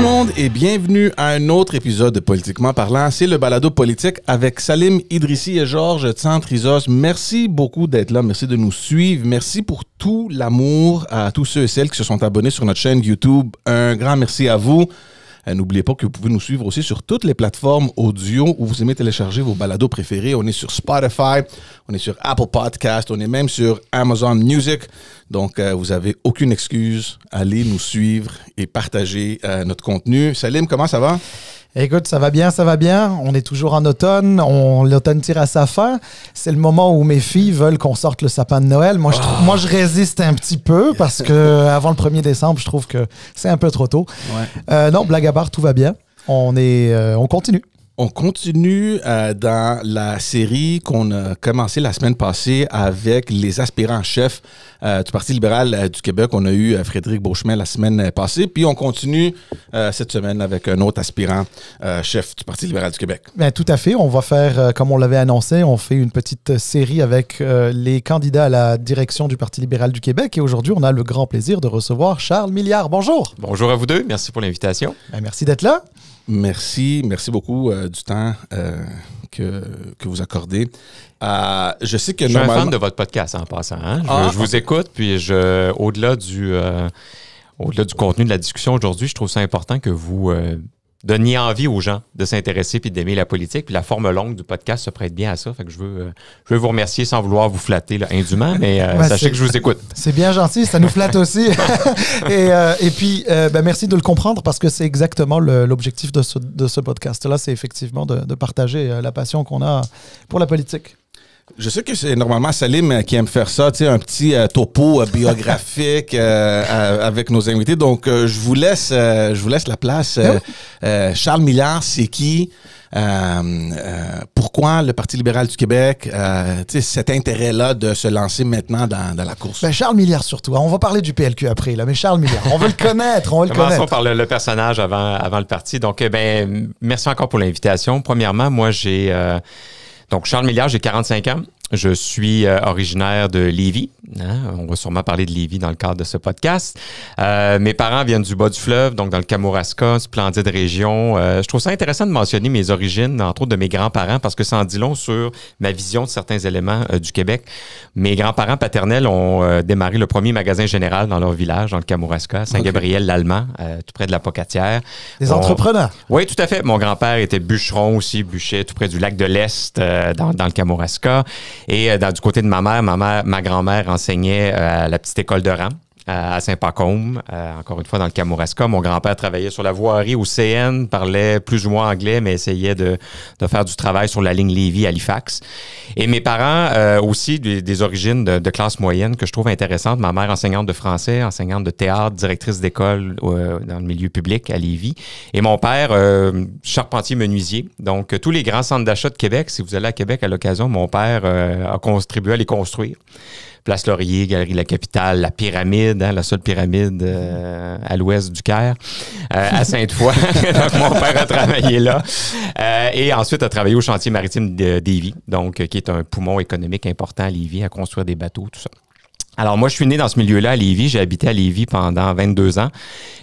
monde et bienvenue à un autre épisode de Politiquement parlant. C'est le balado politique avec Salim Idrissi et Georges Tsantrizos. Merci beaucoup d'être là, merci de nous suivre. Merci pour tout l'amour à tous ceux et celles qui se sont abonnés sur notre chaîne YouTube. Un grand merci à vous. N'oubliez pas que vous pouvez nous suivre aussi sur toutes les plateformes audio où vous aimez télécharger vos balados préférés. On est sur Spotify, on est sur Apple Podcast, on est même sur Amazon Music. Donc, vous n'avez aucune excuse. Allez nous suivre et partager notre contenu. Salim, comment ça va? Écoute, ça va bien, ça va bien. On est toujours en automne. L'automne tire à sa fin. C'est le moment où mes filles veulent qu'on sorte le sapin de Noël. Moi, je résiste un petit peu parce que avant le 1er décembre, je trouve que c'est un peu trop tôt. Ouais. Non, blague à part, tout va bien. On continue. On continue dans la série qu'on a commencé la semaine passée avec les aspirants-chefs du Parti libéral du Québec. On a eu Frédéric Beauchemin la semaine passée, puis on continue cette semaine avec un autre aspirant-chef du Parti libéral du Québec. Bien, tout à fait. On va faire, comme on l'avait annoncé, on fait une petite série avec les candidats à la direction du Parti libéral du Québec. Et aujourd'hui, on a le grand plaisir de recevoir Charles Milliard. Bonjour. Bonjour à vous deux. Merci pour l'invitation. Bien, merci d'être là. Merci beaucoup du temps que vous accordez. Je sais que je suis un fan de votre podcast en passant. Hein? Je vous écoute, puis au-delà du contenu de la discussion aujourd'hui, je trouve ça important que vous donniez envie aux gens de s'intéresser puis d'aimer la politique. Puis la forme longue du podcast se prête bien à ça. Fait que je veux vous remercier sans vouloir vous flatter là, indûment, mais sachez que je vous écoute. C'est bien gentil, ça nous flatte aussi. et puis, merci de le comprendre parce que c'est exactement l'objectif de ce podcast-là. C'est effectivement de partager la passion qu'on a pour la politique. Je sais que c'est normalement Salim qui aime faire ça, tu sais, un petit topo biographique avec nos invités. Donc, je vous laisse la place. Charles Milliard, c'est qui? Pourquoi le Parti libéral du Québec? Cet intérêt-là de se lancer maintenant dans la course. Ben Charles Milliard surtout. On va parler du PLQ après, là, mais Charles Milliard, on veut le connaître. Commençons par le personnage avant le parti. Donc, merci encore pour l'invitation. Premièrement, moi, donc, Charles Milliard, j'ai 45 ans. Je suis originaire de Lévis. Hein? On va sûrement parler de Lévis dans le cadre de ce podcast. Mes parents viennent du bas du fleuve, donc dans le Kamouraska, splendide région. Je trouve ça intéressant de mentionner mes origines, entre autres de mes grands-parents, parce que ça en dit long sur ma vision de certains éléments du Québec. Mes grands-parents paternels ont démarré le premier magasin général dans leur village, dans le Kamouraska, Saint-Gabriel-l'Allemand, tout près de la Pocatière. Des entrepreneurs. Oui, tout à fait. Mon grand-père était bûcheron aussi, bûchait tout près du lac de l'Est, dans le Kamouraska. Et du côté de ma grand-mère enseignait à la petite école de rang à Saint-Pacôme, encore une fois dans le Kamouraska. Mon grand-père travaillait sur la voirie au CN, parlait plus ou moins anglais, mais essayait de faire du travail sur la ligne Lévis-Halifax. Et mes parents aussi, des origines de classe moyenne que je trouve intéressantes. Ma mère enseignante de français, enseignante de théâtre, directrice d'école dans le milieu public à Lévis. Et mon père, charpentier-menuisier. Donc, tous les grands centres d'achat de Québec, si vous allez à Québec à l'occasion, mon père a contribué à les construire. Place Laurier, Galerie La Capitale, la Pyramide, la seule pyramide à l'ouest du Caire, à Sainte-Foy. Donc, mon père a travaillé là. Et ensuite, a travaillé au chantier maritime de Lévis, donc qui est un poumon économique important à Lévis, à construire des bateaux, tout ça. Alors, moi, je suis né dans ce milieu-là à Lévis. J'ai habité à Lévis pendant 22 ans.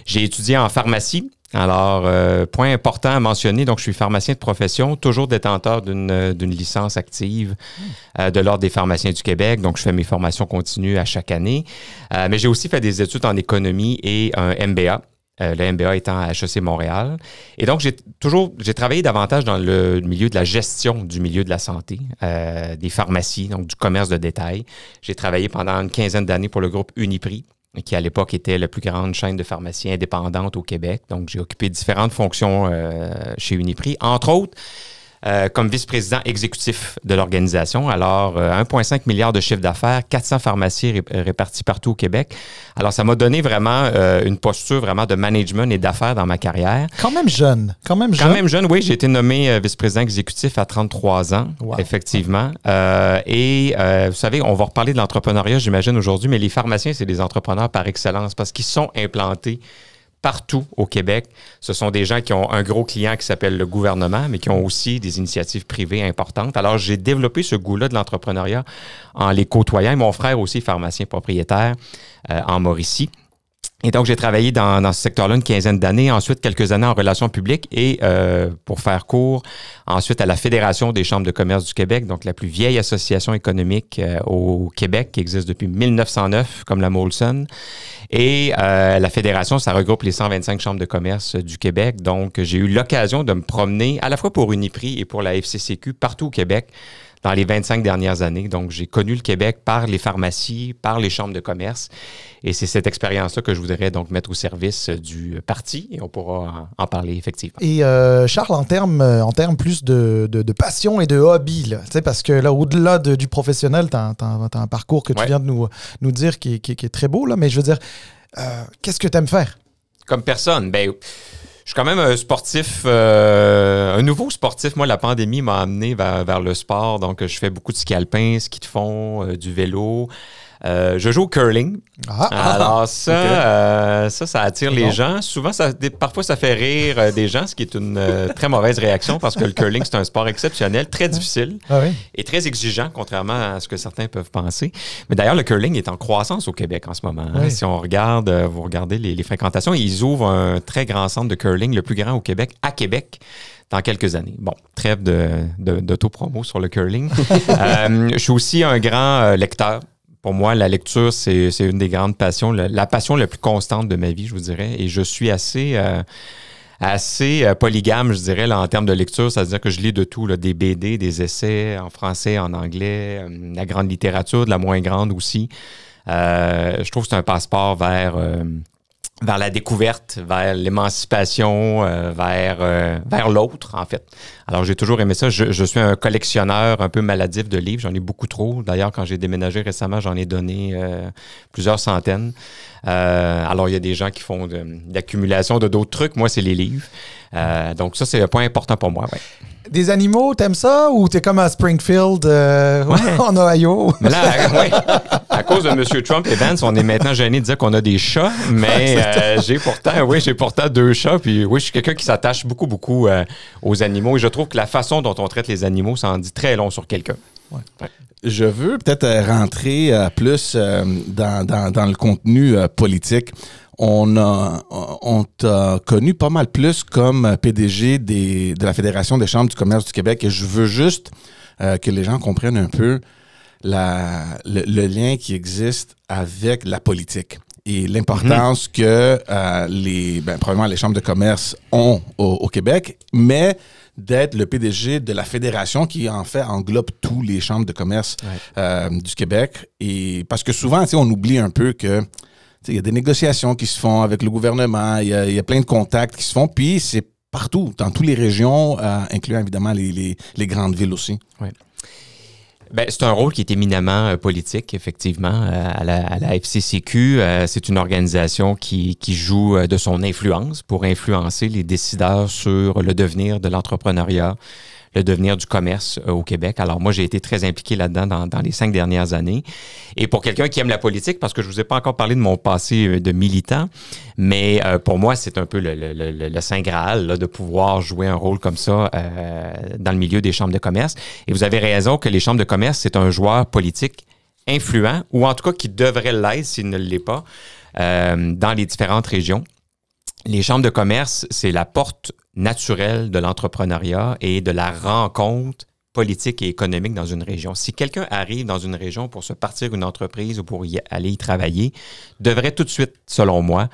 J'ai étudié en pharmacie. Alors, point important à mentionner, donc je suis pharmacien de profession, toujours détenteur d'une licence active de l'Ordre des pharmaciens du Québec. Donc, je fais mes formations continues à chaque année. Mais j'ai aussi fait des études en économie et un MBA. Le MBA étant à HEC Montréal. Et donc, j'ai travaillé davantage dans le milieu de la gestion du milieu de la santé, des pharmacies, donc du commerce de détail. J'ai travaillé pendant une quinzaine d'années pour le groupe Uniprix, qui à l'époque était la plus grande chaîne de pharmacies indépendante au Québec. Donc, j'ai occupé différentes fonctions chez Uniprix, entre autres comme vice-président exécutif de l'organisation. Alors, 1,5 milliard de chiffre d'affaires, 400 pharmacies réparties partout au Québec. Alors, ça m'a donné vraiment une posture vraiment de management et d'affaires dans ma carrière. Quand même jeune. Quand même jeune, oui. J'ai été nommé vice-président exécutif à 33 ans, wow. Effectivement. Vous savez, on va reparler de l'entrepreneuriat, j'imagine, aujourd'hui, mais les pharmaciens, c'est des entrepreneurs par excellence parce qu'ils sont implantés partout au Québec. Ce sont des gens qui ont un gros client qui s'appelle le gouvernement, mais qui ont aussi des initiatives privées importantes. Alors, j'ai développé ce goût-là de l'entrepreneuriat en les côtoyant. Mon frère aussi, pharmacien propriétaire en Mauricie. Et donc, j'ai travaillé dans ce secteur-là une quinzaine d'années, ensuite quelques années en relations publiques et, pour faire court, ensuite à la Fédération des chambres de commerce du Québec, donc la plus vieille association économique au Québec qui existe depuis 1909, comme la Molson. Et la Fédération, ça regroupe les 125 chambres de commerce du Québec. Donc, j'ai eu l'occasion de me promener à la fois pour Uniprix et pour la FCCQ partout au Québec dans les 25 dernières années. Donc, j'ai connu le Québec par les pharmacies, par les chambres de commerce. Et c'est cette expérience-là que je voudrais donc mettre au service du parti et on pourra en parler effectivement. Et Charles, en termes plus de passion et de hobby, là, parce que là, au-delà du professionnel, tu as un parcours que tu viens de nous dire qui est très beau, là, mais je veux dire, qu'est-ce que tu aimes faire? Comme personne, je suis quand même un sportif, un nouveau sportif. Moi, la pandémie m'a amené vers le sport. Donc, je fais beaucoup de ski alpin, ski de fond, du vélo. Je joue au curling. Alors ça attire les gens. Souvent, parfois, ça fait rire des gens, ce qui est une très mauvaise réaction parce que le curling, c'est un sport exceptionnel, très difficile et très exigeant, contrairement à ce que certains peuvent penser. Mais d'ailleurs, le curling est en croissance au Québec en ce moment. Hein. Si on regarde, vous regardez les fréquentations, ils ouvrent un très grand centre de curling, le plus grand au Québec, à Québec, dans quelques années. Bon, trêve d'auto-promo sur le curling. Je suis aussi un grand lecteur. Pour moi, la lecture, c'est une des grandes passions, la passion la plus constante de ma vie, je vous dirais. Et je suis assez polygame, je dirais, là, en termes de lecture. C'est-à-dire que je lis de tout, là, des BD, des essais en français, en anglais, la grande littérature, de la moins grande aussi. Je trouve que c'est un passeport vers la découverte, vers l'émancipation, vers l'autre, en fait. Alors, j'ai toujours aimé ça. Je suis un collectionneur un peu maladif de livres. J'en ai beaucoup trop. D'ailleurs, quand j'ai déménagé récemment, j'en ai donné plusieurs centaines. Alors, il y a des gens qui font de l'accumulation de d'autres trucs. Moi, c'est les livres. Donc, ça, c'est un point important pour moi. Ouais. Des animaux, t'aimes ça ou t'es comme à Springfield en Ohio? Mais là, à cause de M. Trump et Vance, on est maintenant gêné de dire qu'on a des chats, mais j'ai pourtant 2 chats. Puis oui, je suis quelqu'un qui s'attache beaucoup aux animaux et je trouve que la façon dont on traite les animaux, ça en dit très long sur quelqu'un. Ouais. Je veux peut-être rentrer plus dans le contenu politique. On t'a connu pas mal plus comme PDG de la Fédération des chambres du commerce du Québec et je veux juste que les gens comprennent un peu le lien qui existe avec la politique et l'importance que probablement les chambres de commerce ont au Québec, mais d'être le PDG de la fédération qui, en fait, englobe tous les chambres de commerce du Québec. Et parce que souvent, on oublie un peu que il y a des négociations qui se font avec le gouvernement, il y a plein de contacts qui se font, puis c'est partout, dans toutes les régions, incluant évidemment les grandes villes aussi. Oui. C'est un rôle qui est éminemment politique, effectivement, à la FCCQ. C'est une organisation qui joue de son influence pour influencer les décideurs sur le devenir de l'entrepreneuriat, le devenir du commerce au Québec. Alors moi, j'ai été très impliqué là-dedans dans les 5 dernières années. Et pour quelqu'un qui aime la politique, parce que je vous ai pas encore parlé de mon passé de militant, mais pour moi, c'est un peu le Saint Graal là, de pouvoir jouer un rôle comme ça dans le milieu des chambres de commerce. Et vous avez raison que les chambres de commerce, c'est un joueur politique influent, ou en tout cas qui devrait l'être s'il ne l'est pas, dans les différentes régions. Les chambres de commerce, c'est la porte naturelle de l'entrepreneuriat et de la rencontre politique et économique dans une région. Si quelqu'un arrive dans une région pour se partir une entreprise ou pour aller y travailler, devrait tout de suite, selon moi,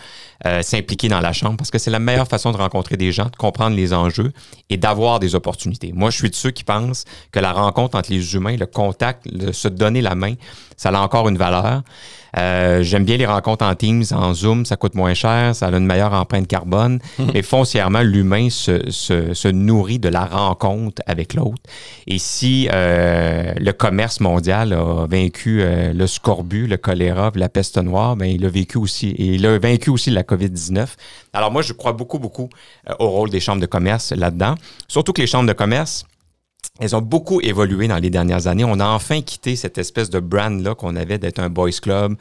s'impliquer dans la chambre parce que c'est la meilleure façon de rencontrer des gens, de comprendre les enjeux et d'avoir des opportunités. Moi, je suis de ceux qui pensent que la rencontre entre les humains, le contact, se donner la main, ça a encore une valeur. J'aime bien les rencontres en Teams, en Zoom, ça coûte moins cher, ça a une meilleure empreinte carbone. Mais foncièrement, l'humain se nourrit de la rencontre avec l'autre. Et si le commerce mondial a vaincu le scorbut, le choléra, la peste noire, ben il a vécu aussi, et il a vaincu aussi la COVID-19. Alors moi, je crois beaucoup au rôle des chambres de commerce là-dedans. Surtout que les chambres de commerce, elles ont beaucoup évolué dans les dernières années. On a enfin quitté cette espèce de brand-là qu'on avait d'être un boys club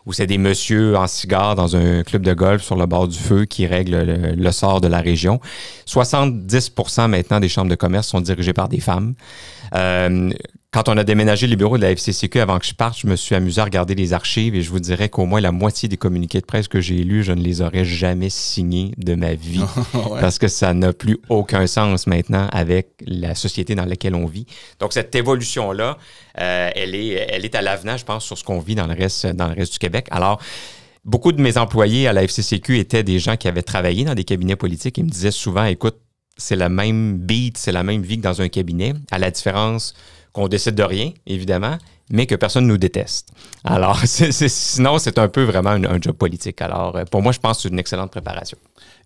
où c'est des messieurs en cigare dans un club de golf sur le bord du feu qui règlent le sort de la région. 70% maintenant des chambres de commerce sont dirigées par des femmes. Quand on a déménagé les bureaux de la FCCQ, avant que je parte, je me suis amusé à regarder les archives et je vous dirais qu'au moins la moitié des communiqués de presse que j'ai lus, je ne les aurais jamais signés de ma vie Ouais. parce que ça n'a plus aucun sens maintenant avec la société dans laquelle on vit. Donc, cette évolution-là, elle est à l'avenant, je pense, sur ce qu'on vit dans le reste du Québec. Alors, beaucoup de mes employés à la FCCQ étaient des gens qui avaient travaillé dans des cabinets politiques. Ils me disaient souvent, écoute, c'est la même beat, c'est la même vie que dans un cabinet, à la différence qu'on décide de rien, évidemment, mais que personne nous déteste. Alors, sinon, c'est un peu vraiment un job politique. Alors, pour moi, je pense que c'est une excellente préparation.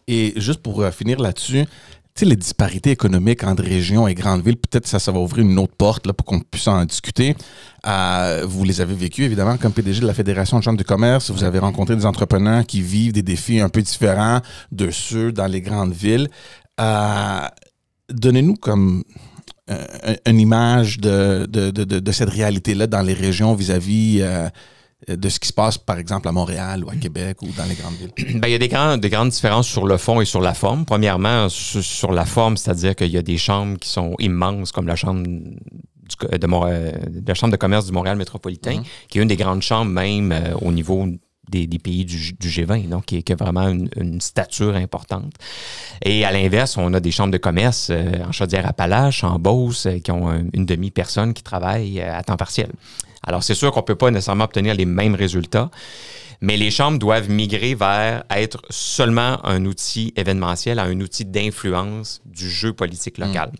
Et juste pour finir là-dessus, tu sais, les disparités économiques entre régions et grandes villes, peut-être ça va ouvrir une autre porte là, pour qu'on puisse en discuter. Vous les avez vécues, évidemment, comme PDG de la Fédération de Chambres de commerce. Vous avez rencontré des entrepreneurs qui vivent des défis un peu différents de ceux dans les grandes villes. Donnez-nous comme une image de cette réalité-là dans les régions vis-à-vis de ce qui se passe, par exemple, à Montréal ou à Québec ou dans les grandes villes. Bien, il y a des grandes différences sur le fond et sur la forme. Premièrement, sur la forme, c'est-à-dire qu'il y a des chambres qui sont immenses, comme la Chambre de Chambre de commerce du Montréal métropolitain, qui est une des grandes chambres même au niveau des pays du G20, donc qui a vraiment une stature importante. Et à l'inverse, on a des chambres de commerce en Chaudière-Appalaches, en Beauce, qui ont une demi-personne qui travaille à temps partiel. Alors, c'est sûr qu'on ne peut pas nécessairement obtenir les mêmes résultats, mais les chambres doivent migrer vers être seulement un outil événementiel, à un outil d'influence du jeu politique local.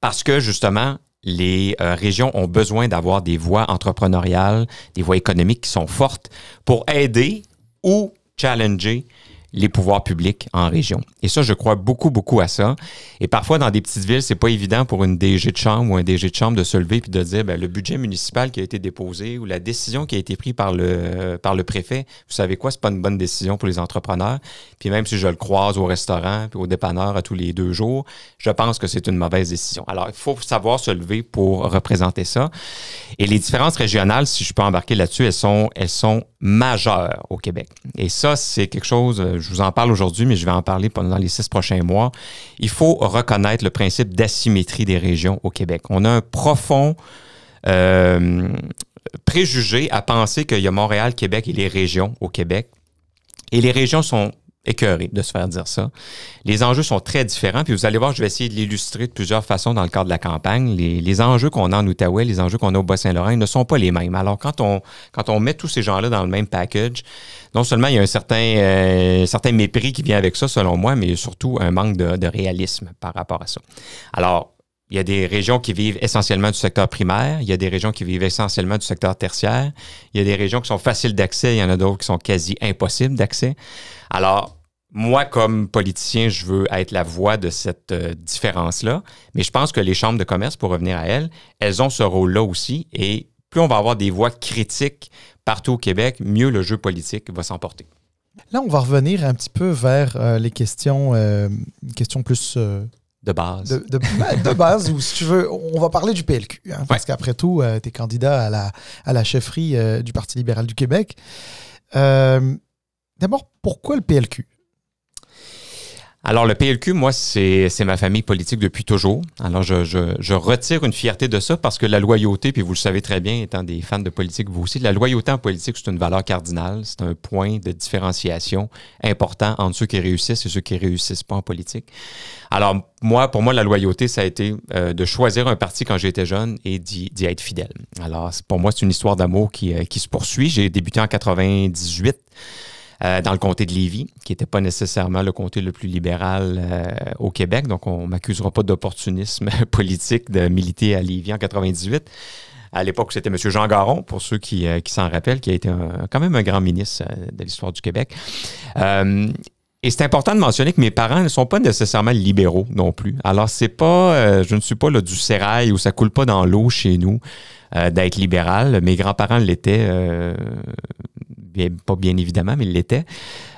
Parce que, justement, les régions ont besoin d'avoir des voies entrepreneuriales, des voies économiques qui sont fortes pour aider ou challenger les pouvoirs publics en région. Et ça, je crois beaucoup à ça. Et parfois, dans des petites villes, c'est pas évident pour une DG de chambre ou un DG de chambre de se lever puis de dire, bien, le budget municipal qui a été déposé ou la décision qui a été prise par le préfet, vous savez quoi, c'est pas une bonne décision pour les entrepreneurs. Puis même si je le croise au restaurant puis au dépanneur à tous les 2 jours, je pense que c'est une mauvaise décision. Alors, il faut savoir se lever pour représenter ça. Et les différences régionales, si je peux embarquer là-dessus, elles sont majeures au Québec. Et ça, c'est quelque chose, je vous en parle aujourd'hui, mais je vais en parler pendant les 6 prochains mois. Il faut reconnaître le principe d'asymétrie des régions au Québec. On a un profond préjugé à penser qu'il y a Montréal, Québec et les régions au Québec. Et les régions sont écœurées de se faire dire ça. Les enjeux sont très différents, puis vous allez voir, je vais essayer de l'illustrer de plusieurs façons dans le cadre de la campagne. Les enjeux qu'on a en Outaouais, les enjeux qu'on a au Bas-Saint-Laurent, ils ne sont pas les mêmes. Alors, quand on met tous ces gens-là dans le même package, non seulement il y a un certain mépris qui vient avec ça, selon moi, mais surtout un manque de réalisme par rapport à ça. Alors, il y a des régions qui vivent essentiellement du secteur primaire, il y a des régions qui vivent essentiellement du secteur tertiaire, il y a des régions qui sont faciles d'accès, il y en a d'autres qui sont quasi impossibles d'accès. Alors, moi, comme politicien, je veux être la voix de cette différence-là, mais je pense que les chambres de commerce, pour revenir à elles ont ce rôle-là aussi, et plus on va avoir des voix critiques partout au Québec, mieux le jeu politique va s'emporter. Là, on va revenir un petit peu vers les questions plus... De base. De base, ou si tu veux, on va parler du PLQ, hein, parce qu'après tout, tu es candidat à la chefferie du Parti libéral du Québec. D'abord, pourquoi le PLQ? Alors, le PLQ, moi, c'est ma famille politique depuis toujours. Alors, je retire une fierté de ça parce que la loyauté, puis vous le savez très bien, étant des fans de politique, vous aussi, la loyauté en politique, c'est une valeur cardinale. C'est un point de différenciation important entre ceux qui réussissent et ceux qui réussissent pas en politique. Alors, pour moi, la loyauté, ça a été de choisir un parti quand j'étais jeune et d'y être fidèle. Alors, pour moi, c'est une histoire d'amour qui se poursuit. J'ai débuté en 98. Dans le comté de Lévis, qui n'était pas nécessairement le comté le plus libéral au Québec. Donc, on ne m'accusera pas d'opportunisme politique de militer à Lévis en 98. À l'époque, c'était M. Jean Garon, pour ceux qui s'en rappellent, qui a été quand même un grand ministre de l'histoire du Québec. Et c'est important de mentionner que mes parents ne sont pas nécessairement libéraux non plus. Alors, c'est pas, je ne suis pas là, du sérail où ça coule pas dans l'eau chez nous d'être libéral. Mes grands-parents l'étaient, pas bien évidemment, mais ils l'étaient.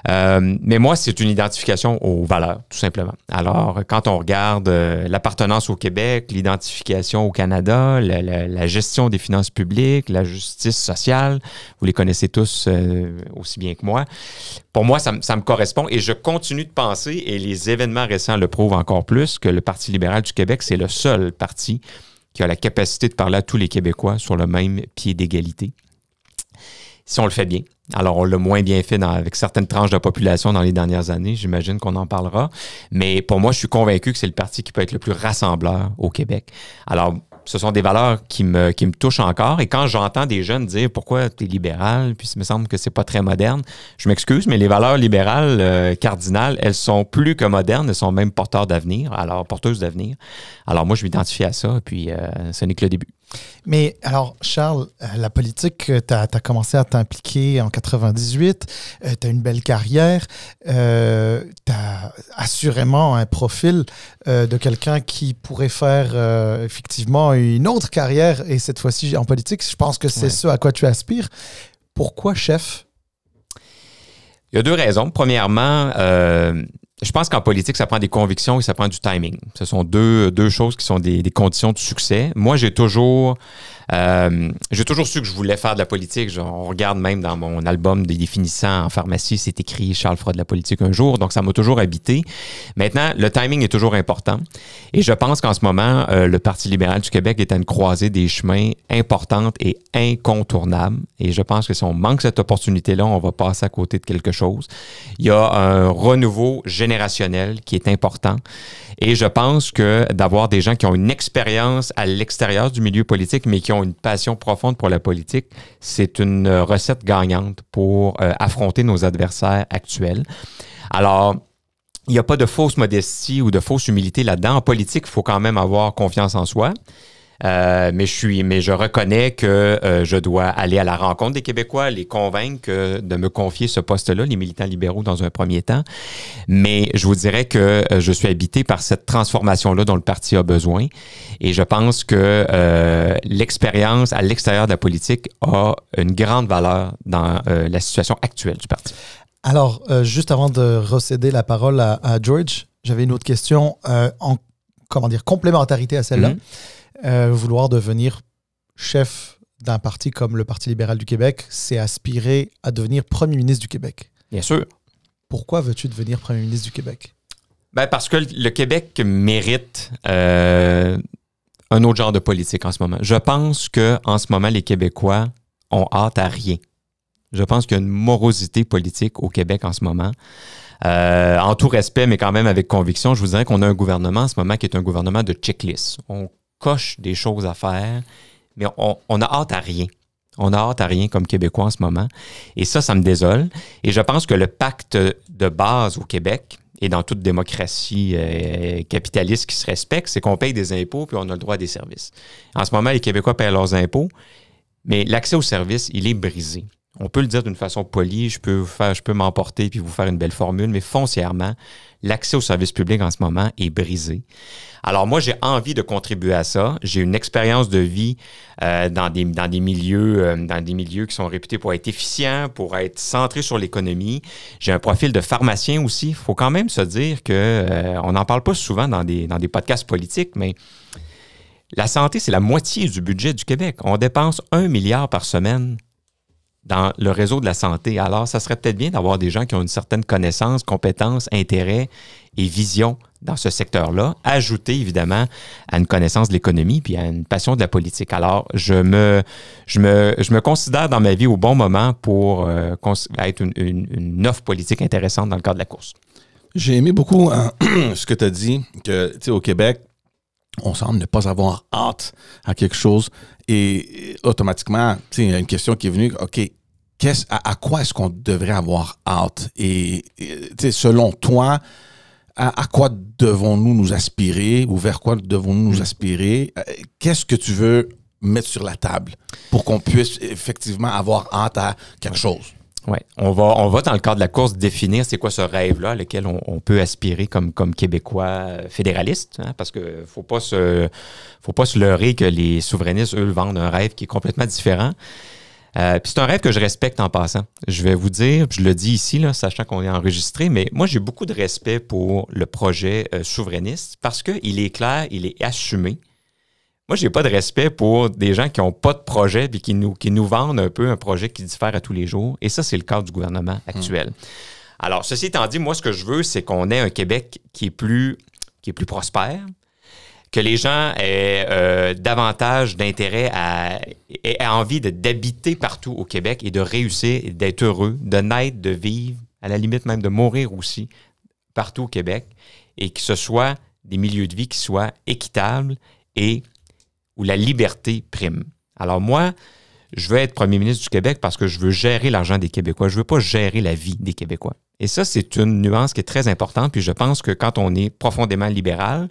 Mais moi, c'est une identification aux valeurs, tout simplement. Alors, quand on regarde l'appartenance au Québec, l'identification au Canada, la gestion des finances publiques, la justice sociale, vous les connaissez tous aussi bien que moi. Pour moi, ça me correspond et je continue de penser, et les événements récents le prouvent encore plus, que le Parti libéral du Québec, c'est le seul parti qui a la capacité de parler à tous les Québécois sur le même pied d'égalité. Si on le fait bien. Alors, on l'a moins bien fait avec certaines tranches de la population dans les dernières années. J'imagine qu'on en parlera. Mais pour moi, je suis convaincu que c'est le parti qui peut être le plus rassembleur au Québec. Alors, ce sont des valeurs qui me touchent encore. Et quand j'entends des jeunes dire « Pourquoi tu es libéral? » Puis il me semble que c'est pas très moderne. Je m'excuse, mais les valeurs libérales cardinales, elles sont plus que modernes. Elles sont même porteuses d'avenir. Alors, moi, je m'identifie à ça. Puis, ce n'est que le début. Mais alors, Charles, la politique, tu as commencé à t'impliquer en 98, tu as une belle carrière, tu as assurément un profil de quelqu'un qui pourrait faire effectivement une autre carrière, et cette fois-ci en politique. Je pense que c'est ce à quoi tu aspires. Pourquoi chef? Il y a deux raisons. Premièrement, je pense qu'en politique, ça prend des convictions et ça prend du timing. Ce sont deux choses qui sont des conditions de succès. Moi, j'ai toujours su que je voulais faire de la politique. On regarde même dans mon album des définissants en pharmacie, c'est écrit « Charles fera de la politique un jour ». Donc, ça m'a toujours habité. Maintenant, le timing est toujours important. Et je pense qu'en ce moment, le Parti libéral du Québec est à une croisée des chemins importante et incontournable. Et je pense que si on manque cette opportunité-là, on va passer à côté de quelque chose. Il y a un renouveau générationnel qui est important. Et je pense que d'avoir des gens qui ont une expérience à l'extérieur du milieu politique, mais qui ont une passion profonde pour la politique, c'est une recette gagnante pour affronter nos adversaires actuels. Alors, il n'y a pas de fausse modestie ou de fausse humilité là-dedans. En politique, il faut quand même avoir confiance en soi. Mais je reconnais que je dois aller à la rencontre des Québécois, les convaincre de me confier ce poste-là, les militants libéraux dans un premier temps. Mais je vous dirais que je suis habité par cette transformation-là dont le parti a besoin. Et je pense que l'expérience à l'extérieur de la politique a une grande valeur dans la situation actuelle du parti. Alors, juste avant de recéder la parole à George, j'avais une autre question en complémentarité à celle-là. Vouloir devenir chef d'un parti comme le Parti libéral du Québec, c'est aspirer à devenir premier ministre du Québec. Bien sûr. Pourquoi veux-tu devenir premier ministre du Québec? Ben parce que le Québec mérite un autre genre de politique en ce moment. Je pense qu'en ce moment, les Québécois ont hâte à rien. Je pense qu'il y a une morosité politique au Québec en ce moment. En tout respect, mais quand même avec conviction, je vous dirais qu'on a un gouvernement en ce moment qui est un gouvernement de checklist. On coche des choses à faire, mais on a hâte à rien. On a hâte à rien comme Québécois en ce moment. Et ça me désole. Et je pense que le pacte de base au Québec et dans toute démocratie capitaliste qui se respecte, c'est qu'on paye des impôts puis on a le droit à des services. En ce moment, les Québécois paient leurs impôts, mais l'accès aux services, il est brisé. On peut le dire d'une façon polie, je peux m'emporter puis vous faire une belle formule, mais foncièrement, l'accès aux services publics en ce moment est brisé. Alors moi, j'ai envie de contribuer à ça. J'ai une expérience de vie dans des milieux qui sont réputés pour être efficients, pour être centrés sur l'économie. J'ai un profil de pharmacien aussi. Il faut quand même se dire que on n'en parle pas souvent dans des podcasts politiques, mais la santé, c'est la moitié du budget du Québec. On dépense 1 milliard par semaine dans le réseau de la santé. Alors, ça serait peut-être bien d'avoir des gens qui ont une certaine connaissance, compétence, intérêt et vision dans ce secteur-là, ajouté évidemment à une connaissance de l'économie puis à une passion de la politique. Alors, je me considère dans ma vie au bon moment pour être une offre politique intéressante dans le cadre de la course. J'ai aimé beaucoup ce que tu as dit, que tu sais, au Québec, on semble ne pas avoir hâte à quelque chose et automatiquement, tu sais, il y a une question qui est venue, OK, à quoi est-ce qu'on devrait avoir hâte? Et tu sais, selon toi, à quoi devons-nous nous aspirer ou vers quoi devons-nous nous aspirer? Qu'est-ce que tu veux mettre sur la table pour qu'on puisse effectivement avoir hâte à quelque chose? Oui, on va dans le cadre de la course définir c'est quoi ce rêve-là lequel on peut aspirer comme Québécois fédéralistes, hein, parce que faut pas se leurrer que les souverainistes, eux, vendent un rêve qui est complètement différent. Puis c'est un rêve que je respecte en passant. Je vais vous dire, je le dis ici, là, sachant qu'on est enregistré, mais moi, j'ai beaucoup de respect pour le projet souverainiste parce qu'il est clair, il est assumé. Moi, j'ai pas de respect pour des gens qui n'ont pas de projet et qui nous vendent un peu un projet qui diffère à tous les jours. Et ça, c'est le cadre du gouvernement actuel. Alors, ceci étant dit, moi, ce que je veux, c'est qu'on ait un Québec qui est plus prospère, que les gens aient davantage d'intérêt aient envie d'habiter partout au Québec et de réussir, et d'être heureux, de naître, de vivre, à la limite même de mourir aussi, partout au Québec, et que ce soit des milieux de vie qui soient équitables et où la liberté prime. Alors moi, je veux être premier ministre du Québec parce que je veux gérer l'argent des Québécois. Je ne veux pas gérer la vie des Québécois. Et ça, c'est une nuance qui est très importante. Puis je pense que quand on est profondément libéral,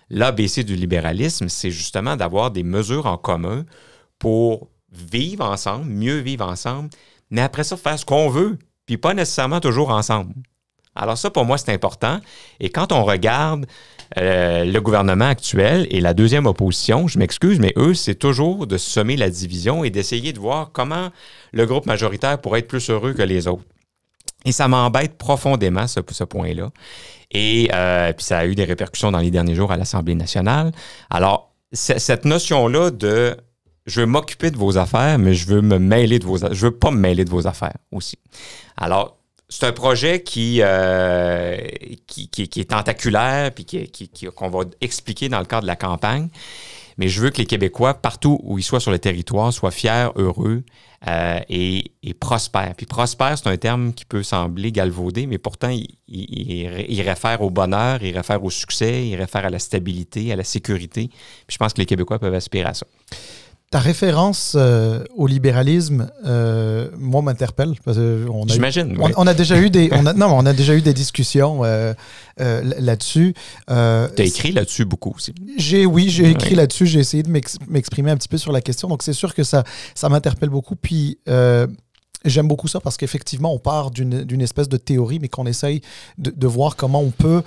l'ABC du libéralisme, c'est justement d'avoir des mesures en commun pour vivre ensemble, mieux vivre ensemble, mais après ça, faire ce qu'on veut, puis pas nécessairement toujours ensemble. Alors ça, pour moi, c'est important. Et quand on regarde le gouvernement actuel et la deuxième opposition, je m'excuse, mais eux, c'est toujours de semer la division et d'essayer de voir comment le groupe majoritaire pourrait être plus heureux que les autres. Et ça m'embête profondément, ce point-là. Et puis ça a eu des répercussions dans les derniers jours à l'Assemblée nationale. Alors, cette notion-là de « je veux m'occuper de vos affaires, mais je veux me mêler de vos affaires. Je veux pas me mêler de vos affaires aussi. » Alors, c'est un projet qui est tentaculaire puis qu'on va expliquer dans le cadre de la campagne. Mais je veux que les Québécois, partout où ils soient sur le territoire, soient fiers, heureux et prospères. Puis prospère, c'est un terme qui peut sembler galvaudé, mais pourtant, il réfère au bonheur, il réfère au succès, il réfère à la stabilité, à la sécurité. Puis je pense que les Québécois peuvent aspirer à ça. Ta référence au libéralisme, moi, m'interpelle. J'imagine. Oui. On a déjà eu des discussions là-dessus. Tu as écrit là-dessus beaucoup aussi. J'ai écrit là-dessus. J'ai essayé de m'exprimer un petit peu sur la question. Donc, c'est sûr que ça m'interpelle beaucoup. Puis, j'aime beaucoup ça parce qu'effectivement, on part d'une espèce de théorie, mais qu'on essaye de voir comment on peut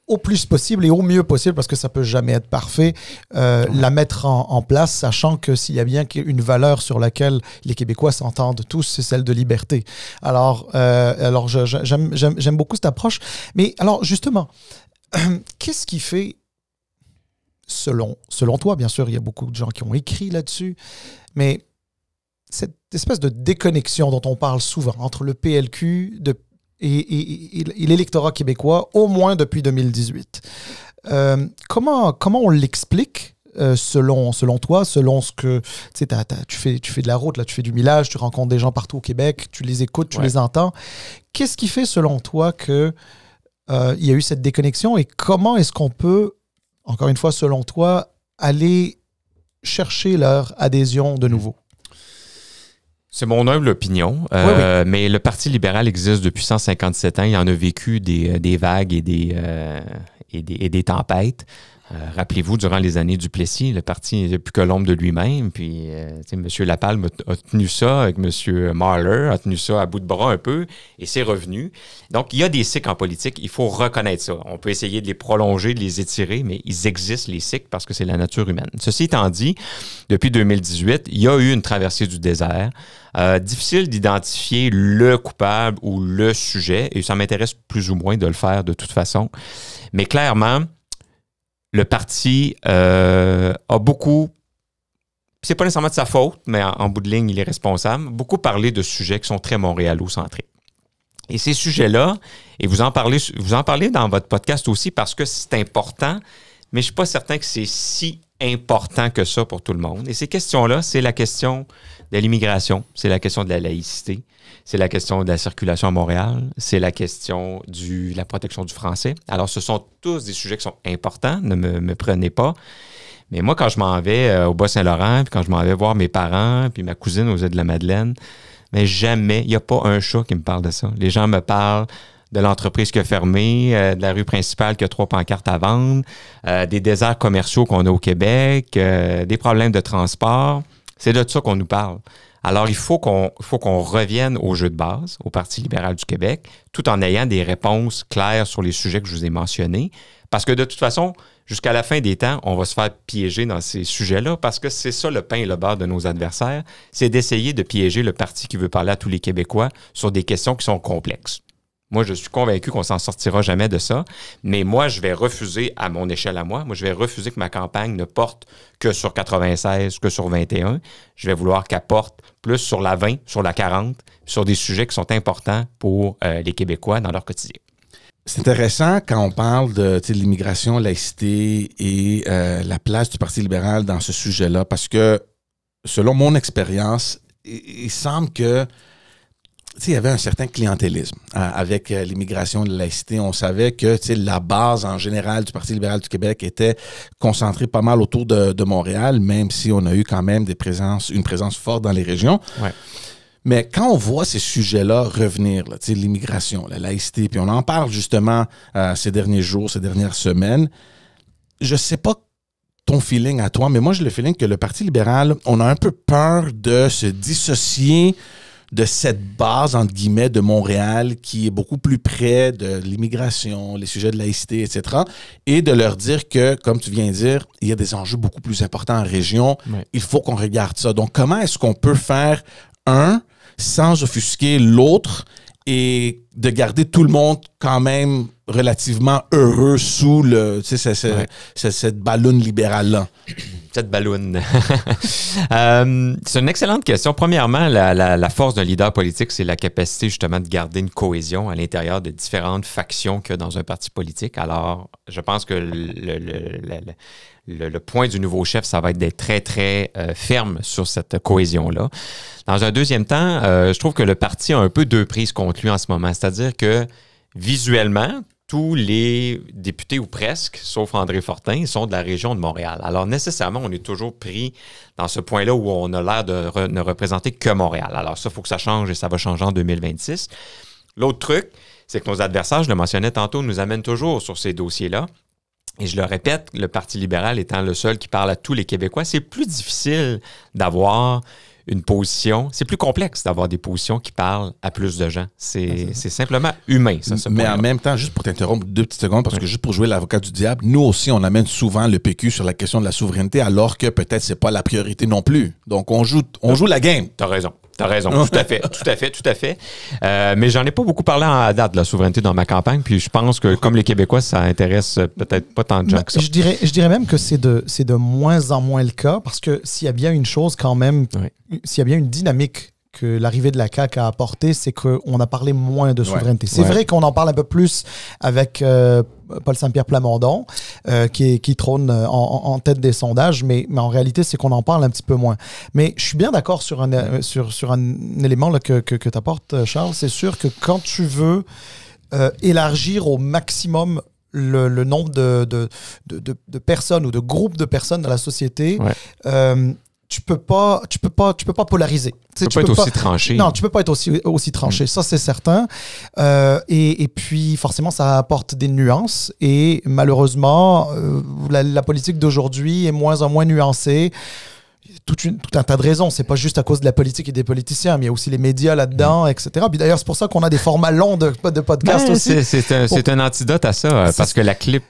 au plus possible et au mieux possible, parce que ça peut jamais être parfait, la mettre en place, sachant que s'il y a bien une valeur sur laquelle les Québécois s'entendent tous, c'est celle de liberté. Alors j'aime beaucoup cette approche. Mais alors, justement, qu'est-ce qui fait, selon toi, bien sûr, il y a beaucoup de gens qui ont écrit là-dessus, mais cette espèce de déconnexion dont on parle souvent entre le PLQ et l'électorat québécois, au moins depuis 2018. Comment on l'explique, selon toi, selon ce que... Tu sais, tu fais de la route, là, tu fais du millage, tu rencontres des gens partout au Québec, tu les écoutes, tu les entends. Qu'est-ce qui fait, selon toi, qu'il y a eu cette déconnexion et comment est-ce qu'on peut, encore une fois, selon toi, aller chercher leur adhésion de nouveau? C'est mon humble opinion, oui. Mais le Parti libéral existe depuis 157 ans. Il en a vécu des vagues et des tempêtes. Rappelez-vous, durant les années du Plessis, le parti n'est plus que l'ombre de lui-même. Puis, M. Lapalme a tenu ça avec M. Marler, a tenu ça à bout de bras un peu, et c'est revenu. Donc, il y a des cycles en politique. Il faut reconnaître ça. On peut essayer de les prolonger, de les étirer, mais ils existent, les cycles, parce que c'est la nature humaine. Ceci étant dit, depuis 2018, il y a eu une traversée du désert. Difficile d'identifier le coupable ou le sujet, et ça m'intéresse plus ou moins de le faire de toute façon. Mais clairement, le parti a beaucoup, c'est pas nécessairement de sa faute, mais en bout de ligne, il est responsable, beaucoup parlé de sujets qui sont très montréalo-centrés. Et ces sujets-là, et vous en parlez dans votre podcast aussi parce que c'est important, mais je suis pas certain que c'est si important que ça pour tout le monde. Et ces questions-là, c'est la question de l'immigration, c'est la question de la laïcité, c'est la question de la circulation à Montréal, c'est la question de la protection du français. Alors, ce sont tous des sujets qui sont importants, ne me prenez pas. Mais moi, quand je m'en vais au Bas-Saint-Laurent, puis quand je m'en vais voir mes parents, puis ma cousine aux Îles-de-la-Madeleine, mais jamais, il n'y a pas un chat qui me parle de ça. Les gens me parlent de l'entreprise qui a fermé, de la rue principale qui a 3 pancartes à vendre, des déserts commerciaux qu'on a au Québec, des problèmes de transport. C'est de ça qu'on nous parle. Alors, il faut qu'on revienne au jeu de base, au Parti libéral du Québec, tout en ayant des réponses claires sur les sujets que je vous ai mentionnés. Parce que de toute façon, jusqu'à la fin des temps, on va se faire piéger dans ces sujets-là parce que c'est ça le pain et le beurre de nos adversaires, c'est d'essayer de piéger le parti qui veut parler à tous les Québécois sur des questions qui sont complexes. Moi, je suis convaincu qu'on s'en sortira jamais de ça, mais moi, je vais refuser à mon échelle à moi. Moi, je vais refuser que ma campagne ne porte que sur 96, que sur 21. Je vais vouloir qu'elle porte plus sur la 20, sur la 40, sur des sujets qui sont importants pour les Québécois dans leur quotidien. c'est intéressant quand on parle de l'immigration, laïcité et la place du Parti libéral dans ce sujet-là, parce que, selon mon expérience, il semble que il y avait un certain clientélisme avec l'immigration et la laïcité. On savait que la base en général du Parti libéral du Québec était concentrée pas mal autour de Montréal, même si on a eu quand même une présence forte dans les régions. Ouais. Mais quand on voit ces sujets-là revenir, là, l'immigration, la laïcité, puis on en parle justement ces derniers jours, ces dernières semaines, je sais pas ton feeling à toi, mais moi j'ai le feeling que le Parti libéral, on a un peu peur de se dissocier de cette base, entre guillemets, de Montréal qui est beaucoup plus près de l'immigration, les sujets de laïcité, etc. Et de leur dire que, comme tu viens de dire, il y a des enjeux beaucoup plus importants en région. Ouais. Il faut qu'on regarde ça. Donc, comment est-ce qu'on peut faire un sans offusquer l'autre et de garder tout le monde quand même relativement heureux sous cette balloune libérale-là? Cette balloune. C'est une excellente question. Premièrement, la force d'un leader politique, c'est la capacité justement de garder une cohésion à l'intérieur de différentes factions qu'il y a dans un parti politique. Alors, je pense que le point du nouveau chef, ça va être d'être très, très ferme sur cette cohésion-là. Dans un deuxième temps, je trouve que le parti a un peu deux prises contre lui en ce moment. C'est-à-dire que visuellement, tous les députés, ou presque, sauf André Fortin, sont de la région de Montréal. Alors, nécessairement, on est toujours pris dans ce point-là où on a l'air de ne représenter que Montréal. Alors, ça, il faut que ça change et ça va changer en 2026. L'autre truc, c'est que nos adversaires, je le mentionnais tantôt, nous amènent toujours sur ces dossiers-là. Et je le répète, le Parti libéral étant le seul qui parle à tous les Québécois, c'est plus difficile d'avoir une position. C'est plus complexe d'avoir des positions qui parlent à plus de gens. C'est simplement humain, ça. Mais en même temps, juste pour t'interrompre 2 petites secondes, parce que juste pour jouer l'avocat du diable, nous aussi, on amène souvent le PQ sur la question de la souveraineté, alors que peut-être c'est pas la priorité non plus. Donc, on joue la game. T'as raison, tout à fait. Mais j'en ai pas beaucoup parlé à date de la souveraineté dans ma campagne, puis je pense que comme les Québécois, ça intéresse peut-être pas tant de gens que ça. Je dirais même que c'est de moins en moins le cas, parce que s'il y a bien une chose quand même, s'il y a bien une dynamique que l'arrivée de la CAQ a apporté, c'est qu'on a parlé moins de souveraineté. C'est vrai qu'on en parle un peu plus avec Paul Saint-Pierre Plamondon, qui trône en tête des sondages, mais en réalité, c'est qu'on en parle un petit peu moins. Mais je suis bien d'accord sur un élément là, que tu apportes, Charles. C'est sûr que quand tu veux élargir au maximum le nombre de personnes ou de groupes de personnes dans la société, tu peux pas polariser. Tu peux pas être aussi tranché. Non, tu peux pas être aussi tranché. Ça, c'est certain. Et puis, forcément, ça apporte des nuances. Et malheureusement, la politique d'aujourd'hui est moins en moins nuancée. Tout un tas de raisons. C'est pas juste à cause de la politique et des politiciens, mais il y a aussi les médias là-dedans, etc. Puis d'ailleurs, c'est pour ça qu'on a des formats longs de podcasts aussi. C'est un antidote à ça, parce que la clip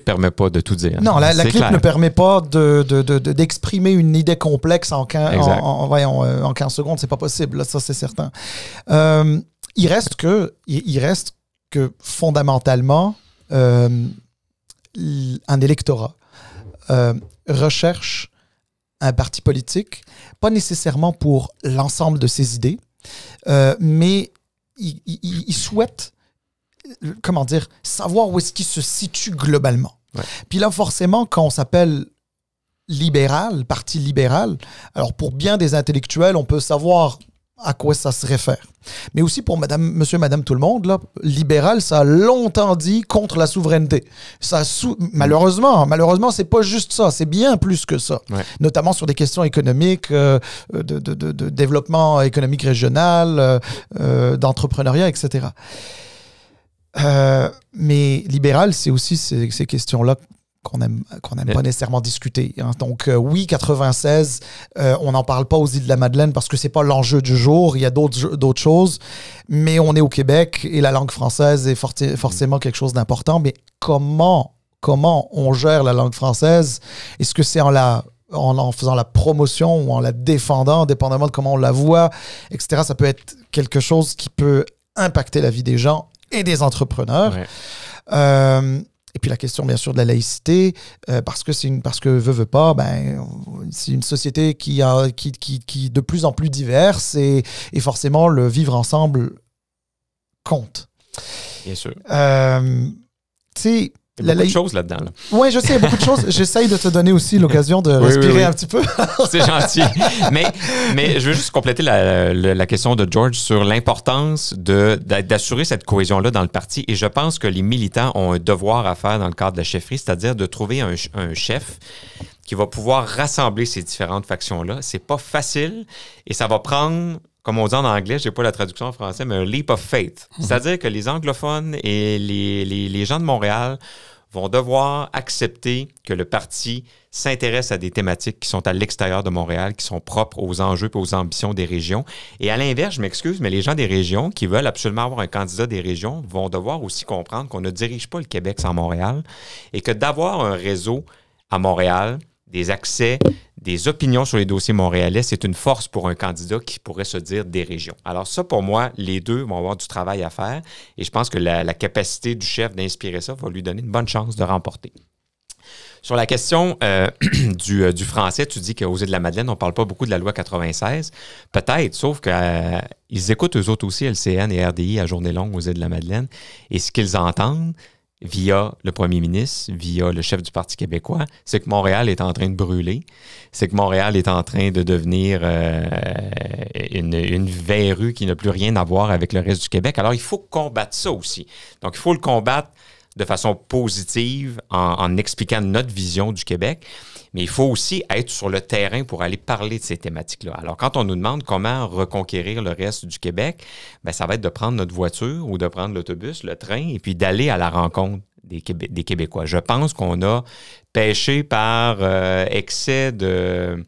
permet pas de tout dire. Non, la clip ne permet pas d'exprimer une idée complexe en 15 secondes. C'est pas possible, là, ça c'est certain. Il reste que fondamentalement, un électorat recherche un parti politique, pas nécessairement pour l'ensemble de ses idées, mais il souhaite, savoir où est-ce qu'il se situe globalement. Ouais. Puis là, forcément, quand on s'appelle libéral, parti libéral, alors pour bien des intellectuels, on peut savoir à quoi ça se réfère. Mais aussi pour monsieur, madame, tout le monde, là, libéral, ça a longtemps dit contre la souveraineté. Malheureusement, c'est pas juste ça, c'est bien plus que ça. Ouais. Notamment sur des questions économiques, de développement économique régional, d'entrepreneuriat, etc. Mais libéral, c'est aussi ces questions-là qu'on n'aime pas nécessairement discuter. Hein. Donc, oui, 96, on n'en parle pas aux îles de la Madeleine parce que c'est pas l'enjeu du jour. Il y a d'autres choses. Mais on est au Québec et la langue française est forcément quelque chose d'important. Mais comment on gère la langue française? Est-ce que c'est en faisant la promotion ou en la défendant, dépendamment de comment on la voit, etc. Ça peut être quelque chose qui peut impacter la vie des gens et des entrepreneurs. Ouais. Et puis la question, bien sûr, de la laïcité, parce que veut pas, c'est une société qui de plus en plus diverse et forcément le vivre ensemble compte. Bien sûr. Tu sais... Il y a beaucoup de choses là-dedans. Là. Oui, je sais, il y a beaucoup de choses. J'essaye de te donner aussi l'occasion de respirer un petit peu. C'est gentil. Mais je veux juste compléter la question de George sur l'importance d'assurer cette cohésion-là dans le parti. Et je pense que les militants ont un devoir à faire dans le cadre de la chefferie, c'est-à-dire de trouver un chef qui va pouvoir rassembler ces différentes factions-là. C'est pas facile et ça va prendre... Comme on dit en anglais, je n'ai pas la traduction en français, mais un leap of faith. C'est-à-dire que les anglophones et les gens de Montréal vont devoir accepter que le parti s'intéresse à des thématiques qui sont à l'extérieur de Montréal, qui sont propres aux enjeux et aux ambitions des régions. Et à l'inverse, je m'excuse, mais les gens des régions qui veulent absolument avoir un candidat des régions vont devoir aussi comprendre qu'on ne dirige pas le Québec sans Montréal et que d'avoir un réseau à Montréal, des accès, des opinions sur les dossiers montréalais, c'est une force pour un candidat qui pourrait se dire des régions. Alors ça, pour moi, les deux vont avoir du travail à faire et je pense que la capacité du chef d'inspirer ça va lui donner une bonne chance de remporter. Sur la question du français, tu dis qu'aux Îles-de-la-Madeleine, on ne parle pas beaucoup de la loi 96. Peut-être, sauf qu'ils écoutent eux autres aussi LCN et RDI à journée longue aux Îles-de-la-Madeleine et ce qu'ils entendent via le premier ministre, via le chef du Parti québécois, c'est que Montréal est en train de brûler, c'est que Montréal est en train de devenir une verrue qui n'a plus rien à voir avec le reste du Québec. Alors, il faut combattre ça aussi. Donc, il faut le combattre de façon positive en expliquant notre vision du Québec, mais il faut aussi être sur le terrain pour aller parler de ces thématiques-là. Alors, quand on nous demande comment reconquérir le reste du Québec, bien, ça va être de prendre notre voiture ou de prendre l'autobus, le train, et puis d'aller à la rencontre des Québécois. Je pense qu'on a pêché par excès de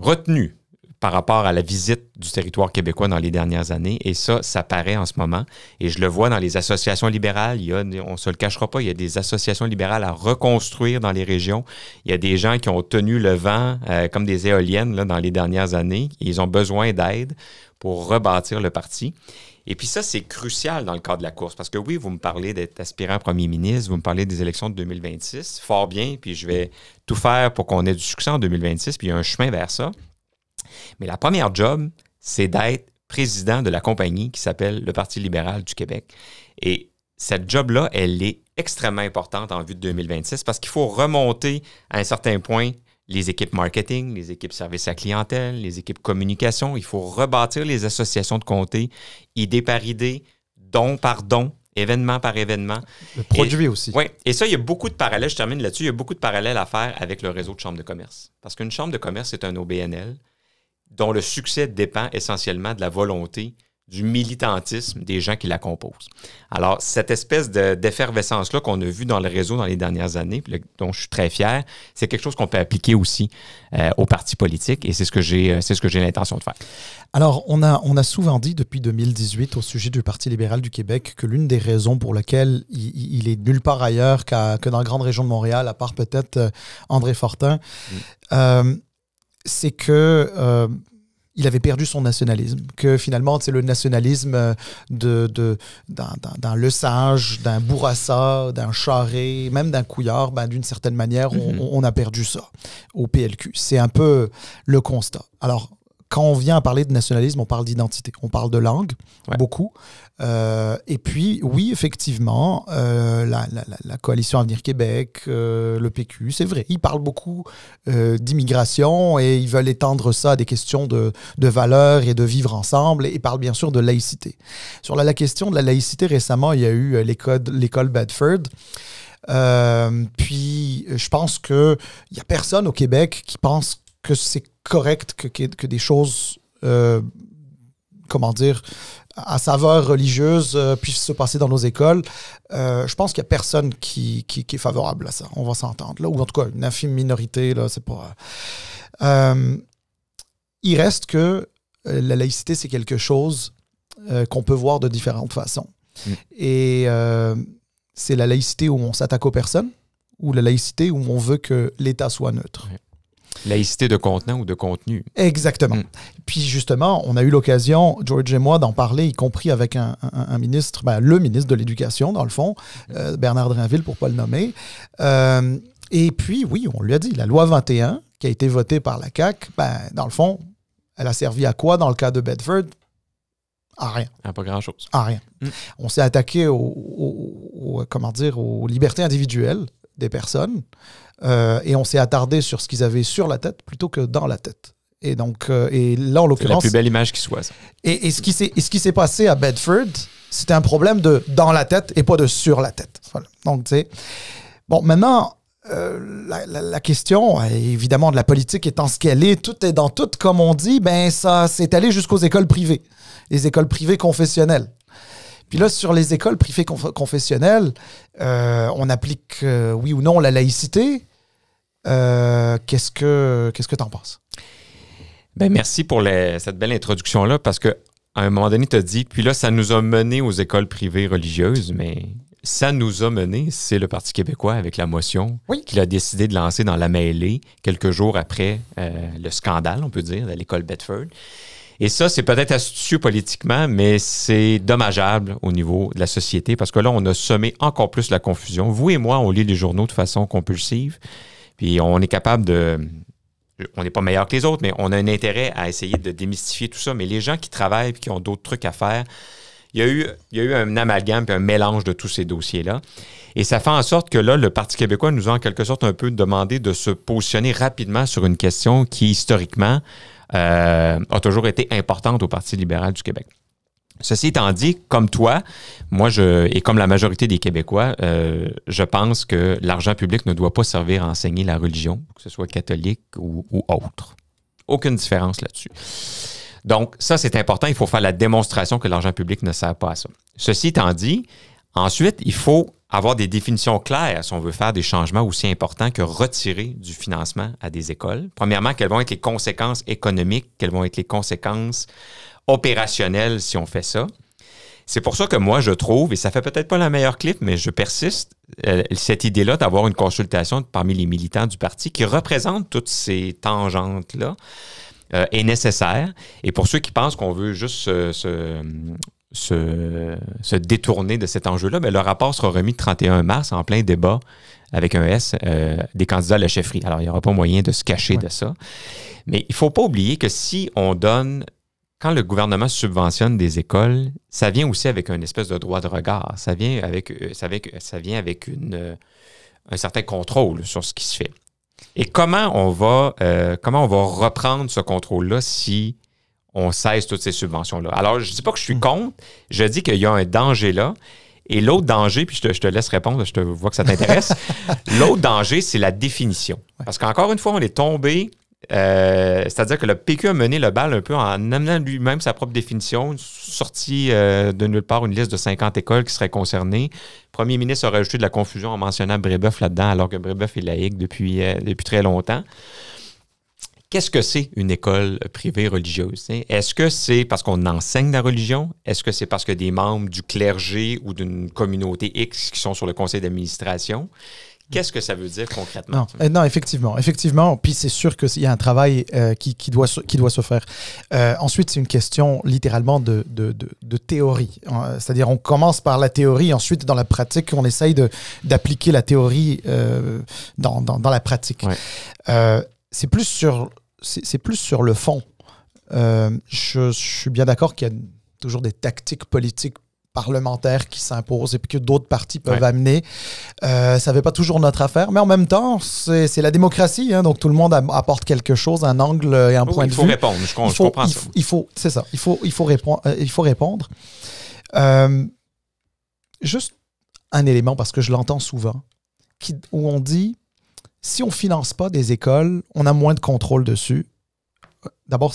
retenue par rapport à la visite du territoire québécois dans les dernières années. Et ça paraît en ce moment. Et je le vois dans les associations libérales. On ne se le cachera pas, il y a des associations libérales à reconstruire dans les régions. Il y a des gens qui ont tenu le vent comme des éoliennes là, dans les dernières années. Ils ont besoin d'aide pour rebâtir le parti. Et puis ça, c'est crucial dans le cadre de la course. Parce que oui, vous me parlez d'être aspirant premier ministre, vous me parlez des élections de 2026. Fort bien, puis je vais tout faire pour qu'on ait du succès en 2026, puis il y a un chemin vers ça. Mais la première job, c'est d'être président de la compagnie qui s'appelle le Parti libéral du Québec. Et cette job-là, elle est extrêmement importante en vue de 2026 parce qu'il faut remonter à un certain point les équipes marketing, les équipes service à clientèle, les équipes communication. Il faut rebâtir les associations de comté, idée par idée, don par don, événement par événement. Le produit aussi. Oui, et ça, il y a beaucoup de parallèles, je termine là-dessus, il y a beaucoup de parallèles à faire avec le réseau de chambres de commerce. Parce qu'une chambre de commerce, c'est un OBNL dont le succès dépend essentiellement de la volonté, du militantisme des gens qui la composent. Alors, cette espèce d'effervescence-là qu'on a vue dans le réseau dans les dernières années, dont je suis très fier, c'est quelque chose qu'on peut appliquer aussi aux partis politiques et c'est ce que j'ai l'intention de faire. Alors, on a souvent dit depuis 2018 au sujet du Parti libéral du Québec que l'une des raisons pour lesquelles il est nulle part ailleurs que dans la grande région de Montréal, à part peut-être André Fortin, c'est que il avait perdu son nationalisme, que finalement, c'est le nationalisme d'un Lesage, d'un Bourassa, d'un Charest, même d'un Couillard, d'une certaine manière, on a perdu ça au PLQ. C'est un peu le constat. Alors, quand on vient à parler de nationalisme, on parle d'identité, on parle de langue, beaucoup. Et puis, oui, effectivement, la Coalition Avenir Québec, le PQ, c'est vrai, ils parlent beaucoup d'immigration et ils veulent étendre ça à des questions de valeurs et de vivre ensemble et ils parlent bien sûr de laïcité. Sur la question de la laïcité, récemment, il y a eu l'école Bedford. Puis, je pense qu'il n'y a personne au Québec qui pense que c'est correct que des choses, à saveur religieuse puissent se passer dans nos écoles. Je pense qu'il n'y a personne qui est favorable à ça. On va s'entendre. Là, ou en tout cas, une infime minorité. Là, c'est pas... il reste que la laïcité, c'est quelque chose qu'on peut voir de différentes façons. Et c'est la laïcité où on s'attaque aux personnes ou la laïcité où on veut que l'État soit neutre. Laïcité de contenant ou de contenu. Exactement. Puis justement, on a eu l'occasion, George et moi, d'en parler, y compris avec un ministre, le ministre de l'Éducation, dans le fond, Bernard Drinville, pour ne pas le nommer. Et puis, oui, on lui a dit, la loi 21, qui a été votée par la CAQ, dans le fond, elle a servi à quoi dans le cas de Bedford? À rien. Pas grand-chose. À rien. On s'est attaqué comment dire, aux libertés individuelles des personnes et on s'est attardé sur ce qu'ils avaient sur la tête plutôt que dans la tête. Et donc, et là, en l'occurrence... C'est la plus belle image qui soit, ça. Et ce qui s'est passé à Bedford, c'était un problème de dans la tête et pas de sur la tête. Voilà. Donc, tu sais... Bon, maintenant, la question, évidemment, de la politique étant ce qu'elle est, tout est dans tout, comme on dit, ben ça s'est allé jusqu'aux écoles privées, les écoles privées confessionnelles. Puis là, sur les écoles privées confessionnelles, on applique, oui ou non, la laïcité. Qu'est-ce que tu en penses? Ben, merci pour cette belle introduction-là, parce qu'à un moment donné, tu as dit, puis là, ça nous a mené aux écoles privées religieuses, mais ça nous a mené, c'est le Parti québécois avec la motion qu'il a décidé de lancer dans la mêlée quelques jours après le scandale, on peut dire, de l'école Bedford. Et ça, c'est peut-être astucieux politiquement, mais c'est dommageable au niveau de la société, parce que là, on a semé encore plus la confusion. Vous et moi, on lit les journaux de façon compulsive, puis on est capable de... On n'est pas meilleur que les autres, mais on a un intérêt à essayer de démystifier tout ça. Mais les gens qui travaillent et qui ont d'autres trucs à faire, il y a eu un amalgame et un mélange de tous ces dossiers-là. Et ça fait en sorte que là, le Parti québécois nous a en quelque sorte un peu demandé de se positionner rapidement sur une question qui, historiquement, a toujours été importante au Parti libéral du Québec. Ceci étant dit, comme toi, moi, et comme la majorité des Québécois, je pense que l'argent public ne doit pas servir à enseigner la religion, que ce soit catholique ou autre. Aucune différence là-dessus. Donc, ça, c'est important. Il faut faire la démonstration que l'argent public ne sert pas à ça. Ceci étant dit, ensuite, il faut avoir des définitions claires si on veut faire des changements aussi importants que retirer du financement à des écoles. Premièrement, quelles vont être les conséquences économiques, quelles vont être les conséquences opérationnel si on fait ça. C'est pour ça que moi, je trouve, et ça fait peut-être pas la meilleure clip, mais je persiste, cette idée-là d'avoir une consultation parmi les militants du parti qui représentent toutes ces tangentes-là est nécessaire. Et pour ceux qui pensent qu'on veut juste se détourner de cet enjeu-là, bien, le rapport sera remis le 31 mars en plein débat avec un S des candidats à la chefferie. Alors, il n'y aura pas moyen de se cacher de ça. Mais il ne faut pas oublier que si on donne... Quand le gouvernement subventionne des écoles, ça vient aussi avec une espèce de droit de regard. Ça vient avec un certain contrôle sur ce qui se fait. Et comment on va reprendre ce contrôle-là si on cesse toutes ces subventions-là? Alors, je ne dis pas que je suis contre, je dis qu'il y a un danger là. Et l'autre danger, puis je te laisse répondre, je te vois que ça t'intéresse. L'autre danger, c'est la définition. Parce qu'encore une fois, on est tombé... c'est-à-dire que le PQ a mené le bal un peu en amenant lui-même sa propre définition, sorti de nulle part une liste de 50 écoles qui seraient concernées. Le premier ministre a rajouté de la confusion en mentionnant Brébeuf là-dedans, alors que Brébeuf est laïque depuis très longtemps. Qu'est-ce que c'est une école privée religieuse? Est-ce que c'est parce qu'on enseigne la religion? Est-ce que c'est parce que des membres du clergé ou d'une communauté X qui sont sur le conseil d'administration? Qu'est-ce que ça veut dire concrètement? Non, effectivement. Puis c'est sûr qu'il y a un travail qui doit se faire. Ensuite, c'est une question littéralement de théorie. C'est-à-dire, on commence par la théorie, ensuite, dans la pratique, on essaye d'appliquer la théorie dans la pratique. Ouais. C'est plus sur le fond. Je suis bien d'accord qu'il y a toujours des tactiques politiques parlementaires qui s'imposent et puis que d'autres partis peuvent amener. Ça ne fait pas toujours notre affaire, mais en même temps, c'est la démocratie, hein, donc tout le monde apporte quelque chose, un angle et un point de vue. Il faut répondre, je comprends ça. C'est ça, il faut répondre. Juste un élément, parce que je l'entends souvent, où on dit, si on ne finance pas des écoles, on a moins de contrôle dessus. D'abord,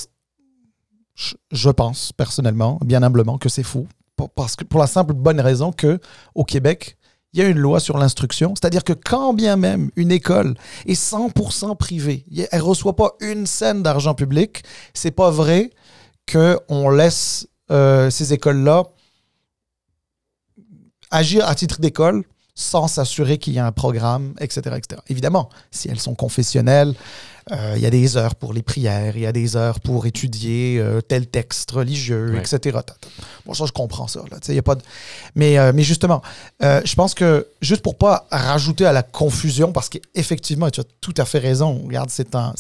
je pense personnellement, bien humblement, que c'est faux. Parce que pour la simple bonne raison qu'au Québec, il y a une loi sur l'instruction. C'est-à-dire que quand bien même une école est 100% privée, elle ne reçoit pas une scène d'argent public, c'est pas vrai qu'on laisse ces écoles-là agir à titre d'école sans s'assurer qu'il y a un programme, etc., etc. Évidemment, si elles sont confessionnelles, il y a des heures pour les prières, il y a des heures pour étudier tel texte religieux, etc. Bon, ça, je comprends ça. Là, y a pas de... mais justement, je pense que, juste pour ne pas rajouter à la confusion, parce qu'effectivement, tu as tout à fait raison, regarde, c'est un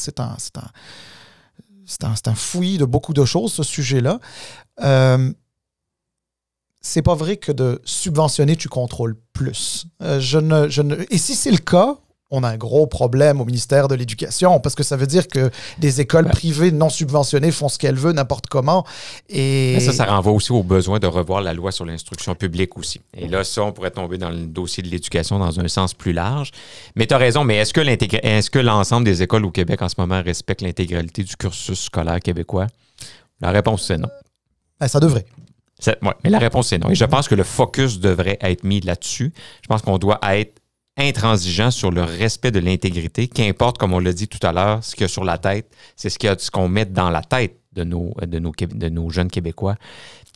fouillis de beaucoup de choses, ce sujet-là. c'est pas vrai que de subventionner, tu contrôles plus. Et si c'est le cas, on a un gros problème au ministère de l'Éducation parce que ça veut dire que des écoles privées non subventionnées font ce qu'elles veulent n'importe comment. Et mais ça renvoie aussi au besoin de revoir la loi sur l'instruction publique aussi. Et là, ça, on pourrait tomber dans le dossier de l'éducation dans un sens plus large. Mais tu as raison, mais est-ce que l'ensemble des écoles au Québec en ce moment respectent l'intégralité du cursus scolaire québécois? La réponse, c'est non. Ben, ça devrait. Ouais, mais la réponse, c'est non. Et je pense que le focus devrait être mis là-dessus. Je pense qu'on doit être intransigeant sur le respect de l'intégrité, qu'importe, comme on l'a dit tout à l'heure, ce qu'il y a sur la tête, c'est ce qu'on met dans la tête de nos jeunes Québécois,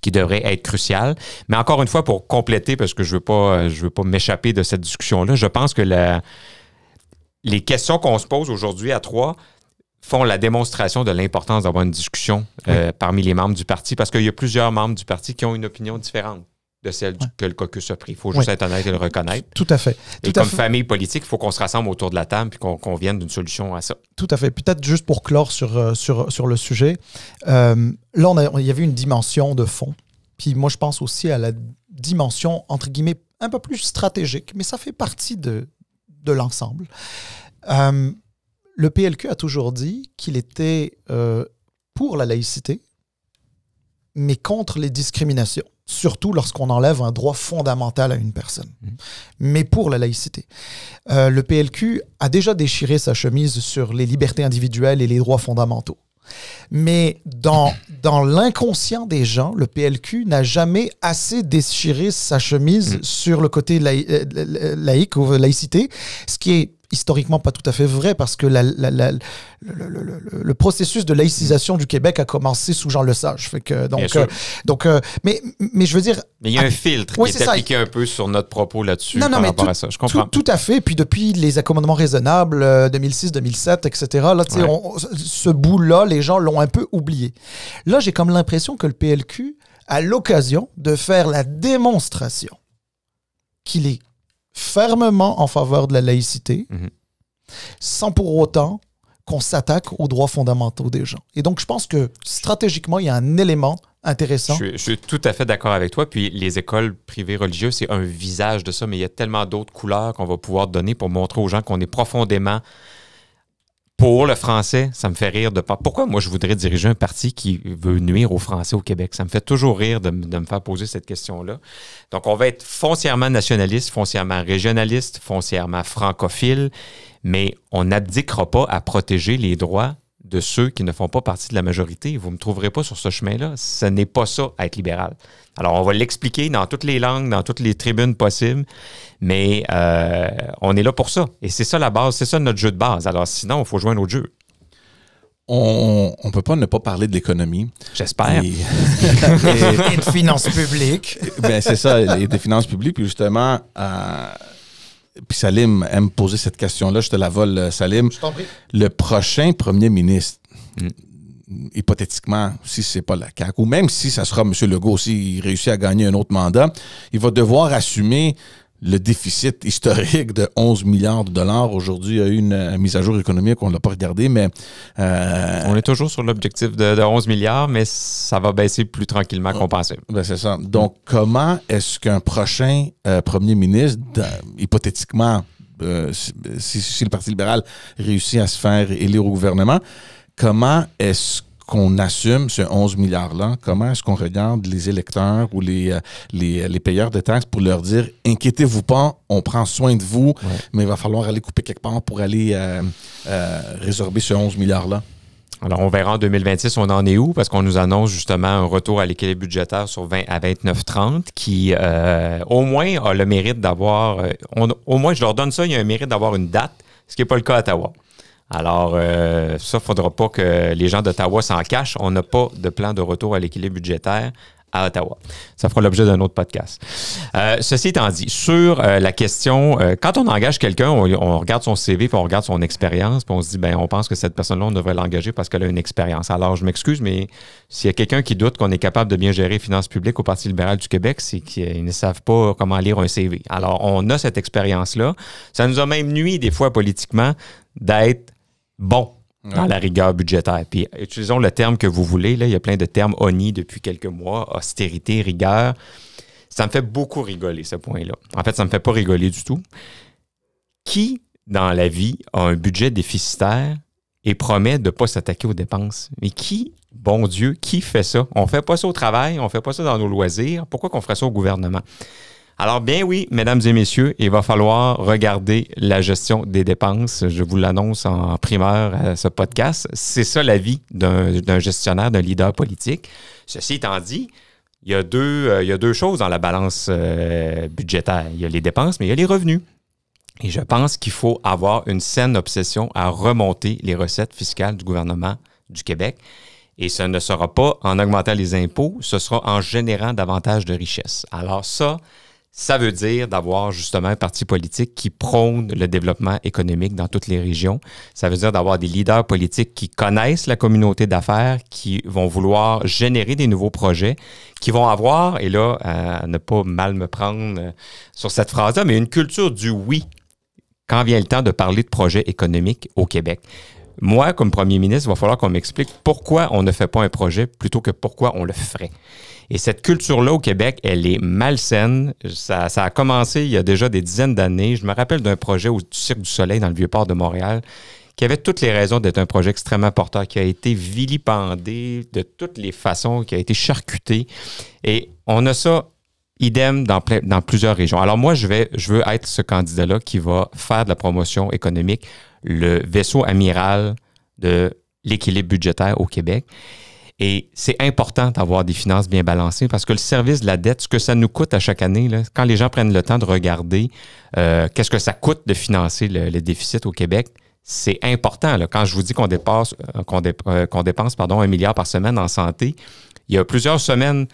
qui devrait être crucial. Mais encore une fois, pour compléter, parce que je veux pas m'échapper de cette discussion-là, je pense que les questions qu'on se pose aujourd'hui à 3 font la démonstration de l'importance d'avoir une discussion parmi les membres du parti, parce qu'il y a plusieurs membres du parti qui ont une opinion différente de celle que le caucus a pris. Il faut juste être honnête et le reconnaître. Tout à fait. Et comme famille politique, il faut qu'on se rassemble autour de la table et qu'on vienne d'une solution à ça. Tout à fait. Peut-être juste pour clore sur le sujet, là, il y avait une dimension de fond. Puis moi, je pense aussi à la dimension, entre guillemets, un peu plus stratégique, mais ça fait partie de l'ensemble. Le PLQ a toujours dit qu'il était pour la laïcité, mais contre les discriminations, surtout lorsqu'on enlève un droit fondamental à une personne, mais pour la laïcité. Le PLQ a déjà déchiré sa chemise sur les libertés individuelles et les droits fondamentaux. Mais dans l'inconscient des gens, le PLQ n'a jamais assez déchiré sa chemise sur le côté laïque ou laïcité, ce qui est historiquement pas tout à fait vrai parce que le processus de laïcisation du Québec a commencé sous Jean Lesage. Fait que, mais je veux dire... Mais il y a un filtre qui est appliqué un peu sur notre propos là-dessus par rapport à ça. Je comprends. Tout à fait. Puis depuis les accommodements raisonnables, 2006, 2007, etc., là, ce bout-là, les gens l'ont un peu oublié. Là, j'ai comme l'impression que le PLQ a l'occasion de faire la démonstration qu'il est fermement en faveur de la laïcité, sans pour autant qu'on s'attaque aux droits fondamentaux des gens. Et donc, je pense que stratégiquement, il y a un élément intéressant. Je suis tout à fait d'accord avec toi. Puis les écoles privées religieuses, c'est un visage de ça, mais il y a tellement d'autres couleurs qu'on va pouvoir donner pour montrer aux gens qu'on est profondément pour le français. Ça me fait rire de pas. Pourquoi moi je voudrais diriger un parti qui veut nuire aux Français au Québec? Ça me fait toujours rire de me faire poser cette question-là. Donc, on va être foncièrement nationaliste, foncièrement régionaliste, foncièrement francophile, mais on n'abdiquera pas à protéger les droits de ceux qui ne font pas partie de la majorité. Vous ne me trouverez pas sur ce chemin-là. Ce n'est pas ça, être libéral. Alors, on va l'expliquer dans toutes les langues, dans toutes les tribunes possibles, mais on est là pour ça. Et c'est ça la base, c'est ça notre jeu de base. Alors, sinon, il faut jouer un autre jeu. On ne peut pas ne pas parler de l'économie. J'espère. Et de finances publiques. Ben, c'est ça, des finances publiques. Puis justement, puis Salim aime poser cette question-là. Je te la vole, Salim. Je t'en prie. Le prochain premier ministre, hypothétiquement, si c'est pas la CAQ, ou même si ça sera M. Legault, s'il réussit à gagner un autre mandat, il va devoir assumer le déficit historique de 11 milliards de dollars. Aujourd'hui, il y a eu une mise à jour économique, on ne l'a pas regardé, mais... On est toujours sur l'objectif de 11 milliards, mais ça va baisser plus tranquillement qu'on pensait. Ben c'est ça. Donc, comment est-ce qu'un prochain premier ministre, hypothétiquement, si le Parti libéral réussit à se faire élire au gouvernement, comment est-ce qu'on assume ce 11 milliards-là? Comment est-ce qu'on regarde les électeurs ou les payeurs de taxes pour leur dire « Inquiétez-vous pas, on prend soin de vous, mais il va falloir aller couper quelque part pour aller résorber ce 11 milliards-là ». Alors, on verra en 2026, on en est où? Parce qu'on nous annonce justement un retour à l'équilibre budgétaire sur 20 à 29,30 qui, au moins, a le mérite d'avoir... au moins, je leur donne ça, il y a un mérite d'avoir une date, ce qui n'est pas le cas à Ottawa. Alors, ça, il ne faudra pas que les gens d'Ottawa s'en cachent. On n'a pas de plan de retour à l'équilibre budgétaire à Ottawa. Ça fera l'objet d'un autre podcast. Ceci étant dit, sur la question, quand on engage quelqu'un, on regarde son CV, puis on regarde son expérience, puis on se dit, ben, on pense que cette personne-là, on devrait l'engager parce qu'elle a une expérience. Alors, je m'excuse, mais s'il y a quelqu'un qui doute qu'on est capable de bien gérer les finances publiques au Parti libéral du Québec, c'est qu'ils ne savent pas comment lire un CV. Alors, on a cette expérience-là. Ça nous a même nui, des fois, politiquement, d'être bon dans la rigueur budgétaire. Puis, utilisons le terme que vous voulez. Là, il y a plein de termes honnis depuis quelques mois. Austérité, rigueur. Ça me fait beaucoup rigoler, ce point-là. En fait, ça me fait pas rigoler du tout. Qui, dans la vie, a un budget déficitaire et promet de ne pas s'attaquer aux dépenses? Mais qui, bon Dieu, qui fait ça? On ne fait pas ça au travail, on ne fait pas ça dans nos loisirs. Pourquoi qu'on ferait ça au gouvernement? Alors, bien oui, mesdames et messieurs, il va falloir regarder la gestion des dépenses. Je vous l'annonce en primeur à ce podcast. C'est ça la vie d'un gestionnaire, d'un leader politique. Ceci étant dit, il y a deux choses dans la balance budgétaire. Il y a les dépenses, mais il y a les revenus. Et je pense qu'il faut avoir une saine obsession à remonter les recettes fiscales du gouvernement du Québec. Et ce ne sera pas en augmentant les impôts, ce sera en générant davantage de richesses. Alors ça veut dire d'avoir justement un parti politique qui prône le développement économique dans toutes les régions. Ça veut dire d'avoir des leaders politiques qui connaissent la communauté d'affaires, qui vont vouloir générer des nouveaux projets, qui vont avoir, et là, à ne pas mal me prendre sur cette phrase-là, mais une culture du oui quand vient le temps de parler de projets économiques au Québec. Moi, comme premier ministre, il va falloir qu'on m'explique pourquoi on ne fait pas un projet plutôt que pourquoi on le ferait. Et cette culture-là au Québec, elle est malsaine. Ça a commencé il y a déjà des dizaines d'années. Je me rappelle d'un projet au Cirque du Soleil dans le Vieux-Port de Montréal qui avait toutes les raisons d'être un projet extrêmement porteur, qui a été vilipendé de toutes les façons, qui a été charcuté. Et on a ça idem dans plusieurs régions. Alors moi, je veux être ce candidat-là qui va faire de la promotion économique le vaisseau amiral de l'équilibre budgétaire au Québec. Et c'est important d'avoir des finances bien balancées parce que le service de la dette, ce que ça nous coûte à chaque année, là, quand les gens prennent le temps de regarder qu'est-ce que ça coûte de financer le déficit au Québec, c'est important. Là. Quand je vous dis qu'on dépense 1 milliard par semaine en santé, il y a plusieurs semaines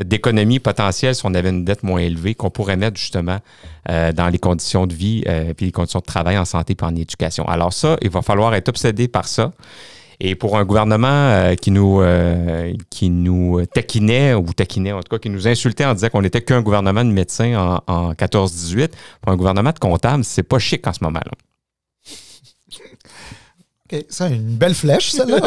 d'économie potentielle si on avait une dette moins élevée qu'on pourrait mettre justement dans les conditions de vie puis les conditions de travail en santé et en éducation. Alors ça, il va falloir être obsédé par ça. Et pour un gouvernement qui nous taquinait, en tout cas, qui nous insultait en disant qu'on n'était qu'un gouvernement de médecins en 14-18, pour un gouvernement de comptables, c'est pas chic en ce moment-là. OK, c'est une belle flèche, celle-là.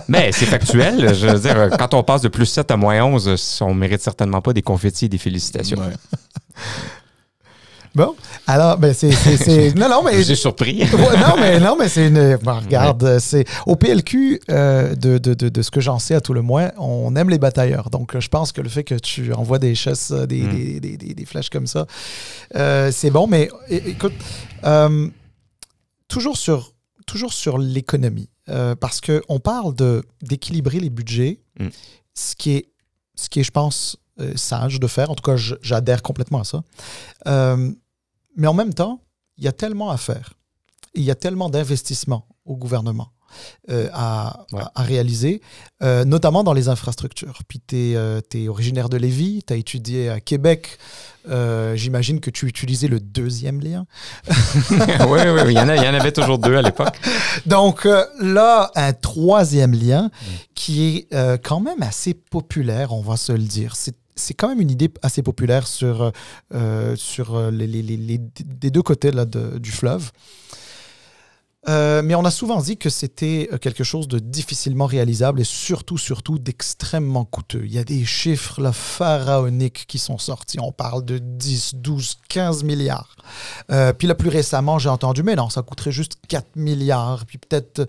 Mais c'est factuel. Je veux dire, quand on passe de plus 7 à moins 11, on ne mérite certainement pas des confettis et des félicitations. Ouais. Bon, alors, ben c'est... Non, mais... J'ai surpris. non, mais c'est une... Bon, regarde, c'est... Au PLQ, de ce que j'en sais à tout le moins, on aime les batailleurs. Donc, je pense que le fait que tu envoies des chasses, des flèches comme ça, c'est bon. Mais écoute, toujours sur l'économie, parce qu'on parle d'équilibrer les budgets, ce qui est, je pense, sage de faire. En tout cas, j'adhère complètement à ça. Mais en même temps, il y a tellement à faire. Il y a tellement d'investissements au gouvernement à réaliser, notamment dans les infrastructures. Puis tu es originaire de Lévis, tu as étudié à Québec. J'imagine que tu utilisais le deuxième lien. Oui, il y en avait toujours deux à l'époque. Donc là, un troisième lien qui est quand même assez populaire, on va se le dire. C'est quand même une idée assez populaire sur des deux côtés là, du fleuve. Mais on a souvent dit que c'était quelque chose de difficilement réalisable et surtout d'extrêmement coûteux. Il y a des chiffres là, pharaoniques qui sont sortis. On parle de 10, 12, 15 milliards. Puis là, plus récemment, j'ai entendu, mais non, ça coûterait juste 4 milliards. Puis peut-être...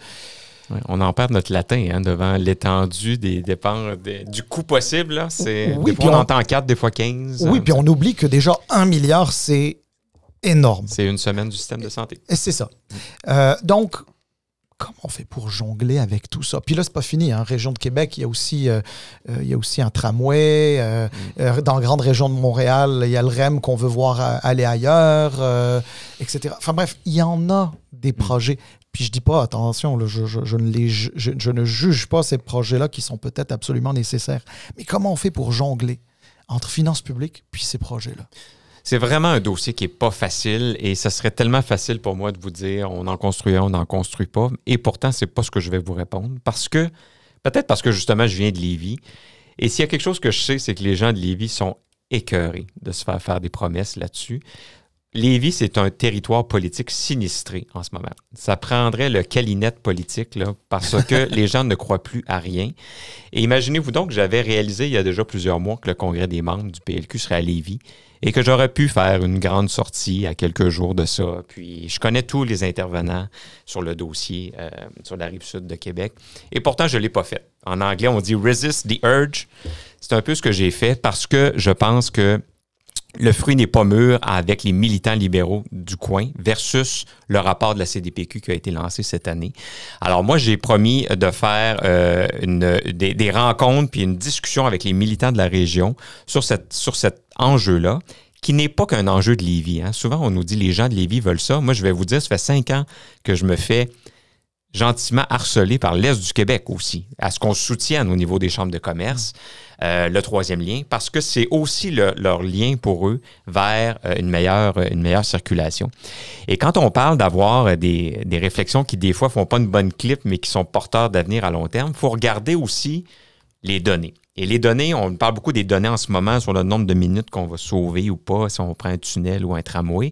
Ouais, on en perd notre latin devant l'étendue des dépenses, du coût possible. Là. Des fois, on entend 4, des fois 15. Oui, puis on oublie que déjà 1 milliard, c'est énorme. C'est une semaine du système de santé. Et c'est ça. Donc, comment on fait pour jongler avec tout ça? Puis là, c'est pas fini. Hein. Région de Québec, il y a aussi un tramway. Dans la grande région de Montréal, il y a le REM qu'on veut voir aller ailleurs, etc. Enfin bref, il y en a des projets. Puis je dis pas, attention, là, je ne juge pas ces projets-là qui sont peut-être absolument nécessaires. Mais comment on fait pour jongler entre finances publiques puis ces projets-là? C'est vraiment un dossier qui n'est pas facile et ça serait tellement facile pour moi de vous dire on en construit un, on n'en construit pas. Et pourtant, c'est pas ce que je vais vous répondre peut-être parce que justement, je viens de Lévis. Et s'il y a quelque chose que je sais, c'est que les gens de Lévis sont écœurés de se faire des promesses là-dessus. Lévis, c'est un territoire politique sinistré en ce moment. Ça prendrait le calinette politique là, parce que les gens ne croient plus à rien. Et imaginez-vous donc que j'avais réalisé il y a déjà plusieurs mois que le congrès des membres du PLQ serait à Lévis et que j'aurais pu faire une grande sortie à quelques jours de ça. Puis je connais tous les intervenants sur le dossier sur la rive sud de Québec. Et pourtant, je ne l'ai pas fait. En anglais, on dit « resist the urge ». C'est un peu ce que j'ai fait parce que je pense que le fruit n'est pas mûr avec les militants libéraux du coin versus le rapport de la CDPQ qui a été lancé cette année. Alors moi, j'ai promis de faire des rencontres puis une discussion avec les militants de la région sur cet enjeu-là, qui n'est pas qu'un enjeu de Lévis. Hein. Souvent, on nous dit les gens de Lévis veulent ça. Moi, je vais vous dire, ça fait 5 ans que je me fais gentiment harcelé par l'Est du Québec aussi, à ce qu'on soutienne au niveau des chambres de commerce, le troisième lien, parce que c'est aussi leur lien pour eux vers une meilleure circulation. Et quand on parle d'avoir des réflexions qui, des fois, font pas une bonne clip, mais qui sont porteurs d'avenir à long terme, il faut regarder aussi les données. Et les données, on parle beaucoup des données en ce moment sur le nombre de minutes qu'on va sauver ou pas, si on prend un tunnel ou un tramway.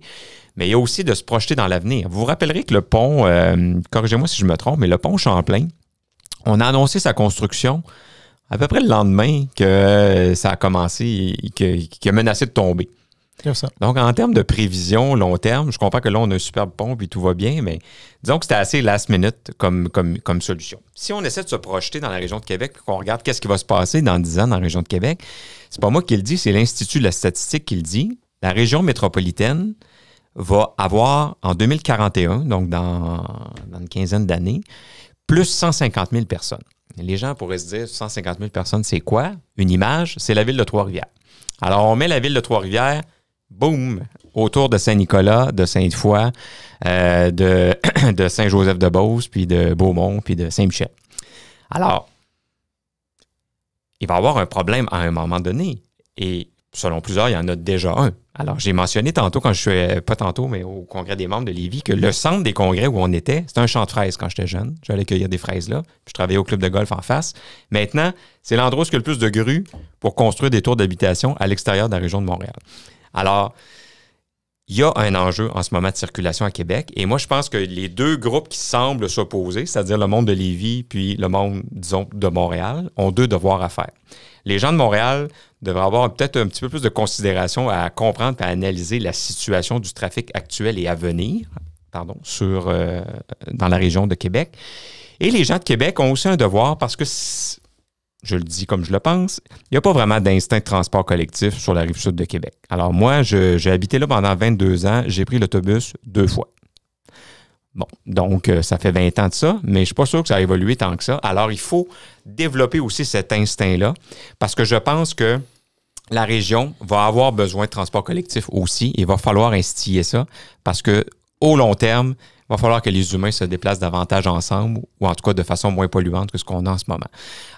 Mais il y a aussi de se projeter dans l'avenir. Vous vous rappellerez que le pont, corrigez-moi si je me trompe, mais le pont Champlain, on a annoncé sa construction à peu près le lendemain que ça a commencé et qui a menacé de tomber. Ça. Donc, en termes de prévision long terme, je comprends que là, on a un superbe pont puis tout va bien, mais disons que c'était assez last minute comme solution. Si on essaie de se projeter dans la région de Québec et qu'on regarde qu'est-ce qui va se passer dans 10 ans dans la région de Québec, c'est pas moi qui le dis, c'est l'Institut de la statistique qui le dit. La région métropolitaine va avoir, en 2041, donc dans une quinzaine d'années, plus 150 000 personnes. Les gens pourraient se dire, 150 000 personnes, c'est quoi? Une image, c'est la ville de Trois-Rivières. Alors, on met la ville de Trois-Rivières, boum, autour de Saint-Nicolas, de Sainte-Foy, de Saint-Joseph-de-Beauce, puis de Beaumont, puis de Saint-Michel. Alors, il va y avoir un problème à un moment donné. Et selon plusieurs, il y en a déjà un. Alors, j'ai mentionné tantôt, quand je suis, pas tantôt, mais au congrès des membres de Lévis, que le centre des congrès où on était, c'était un champ de fraises quand j'étais jeune. J'allais cueillir des fraises là. Puis je travaillais au club de golf en face. Maintenant, c'est l'endroit où il y a le plus de grues pour construire des tours d'habitation à l'extérieur de la région de Montréal. Alors, il y a un enjeu en ce moment de circulation à Québec. Et moi, je pense que les deux groupes qui semblent s'opposer, c'est-à-dire le monde de Lévis puis le monde, disons, de Montréal, ont deux devoirs à faire. Les gens de Montréal devraient avoir peut-être un petit peu plus de considération à comprendre et à analyser la situation du trafic actuel et à venir, dans la région de Québec. Et les gens de Québec ont aussi un devoir parce que, je le dis comme je le pense, il n'y a pas vraiment d'instinct de transport collectif sur la rive sud de Québec. Alors moi, j'ai habité là pendant 22 ans, j'ai pris l'autobus 2 fois. Bon, donc ça fait 20 ans de ça, mais je ne suis pas sûr que ça a évolué tant que ça. Alors, il faut développer aussi cet instinct-là parce que je pense que la région va avoir besoin de transport collectif aussi. Il va falloir instiller ça parce que au long terme, il va falloir que les humains se déplacent davantage ensemble ou en tout cas de façon moins polluante que ce qu'on a en ce moment.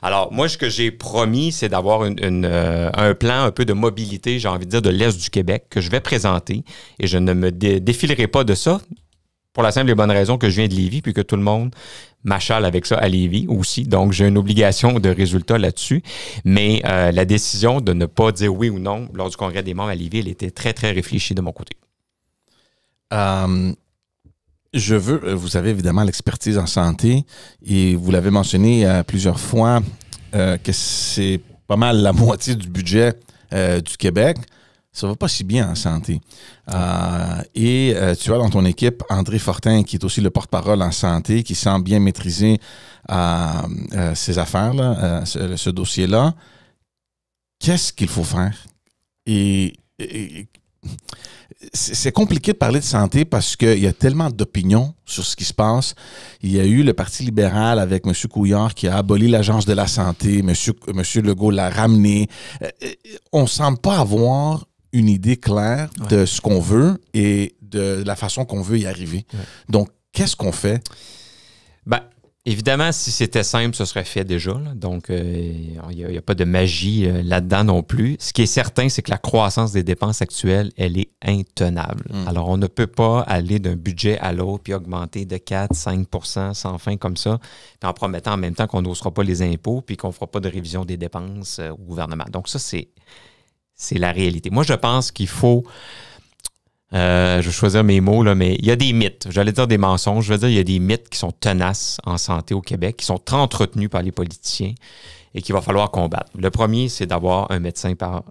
Alors, moi, ce que j'ai promis, c'est d'avoir un plan un peu de mobilité, j'ai envie de dire, de l'Est du Québec que je vais présenter et je ne me défilerai pas de ça pour la simple et bonne raison que je viens de Lévis puis que tout le monde m'achale avec ça à Lévis aussi. Donc, j'ai une obligation de résultat là-dessus. Mais la décision de ne pas dire oui ou non lors du congrès des membres à Lévis, elle était très, très réfléchie de mon côté. Vous avez évidemment l'expertise en santé et vous l'avez mentionné plusieurs fois que c'est pas mal la moitié du budget du Québec. Ça va pas si bien en santé. Tu as dans ton équipe André Fortin, qui est aussi le porte-parole en santé, qui semble bien maîtriser ces affaires-là, ce dossier-là. Qu'est-ce qu'il faut faire? Et c'est compliqué de parler de santé parce qu'il y a tellement d'opinions sur ce qui se passe. Il y a eu le Parti libéral avec M. Couillard qui a aboli l'Agence de la santé. M. Legault l'a ramené. On ne semble pas avoir une idée claire de ce qu'on veut et de la façon qu'on veut y arriver. Ouais. Donc, qu'est-ce qu'on fait? Évidemment, si c'était simple, ce serait fait déjà. Là. Donc, il n'y a pas de magie là-dedans non plus. Ce qui est certain, c'est que la croissance des dépenses actuelles, elle est intenable. Alors, on ne peut pas aller d'un budget à l'autre puis augmenter de 4-5 % sans fin comme ça, puis en promettant en même temps qu'on n'osera pas les impôts puis qu'on ne fera pas de révision des dépenses au gouvernement. Donc, ça, c'est la réalité. Moi, je pense qu'il faut je vais choisir mes mots, là, mais il y a des mythes. J'allais dire des mensonges. Je veux dire, il y a des mythes qui sont tenaces en santé au Québec, qui sont entretenus par les politiciens et qu'il va falloir combattre. Le premier, c'est d'avoir un médecin par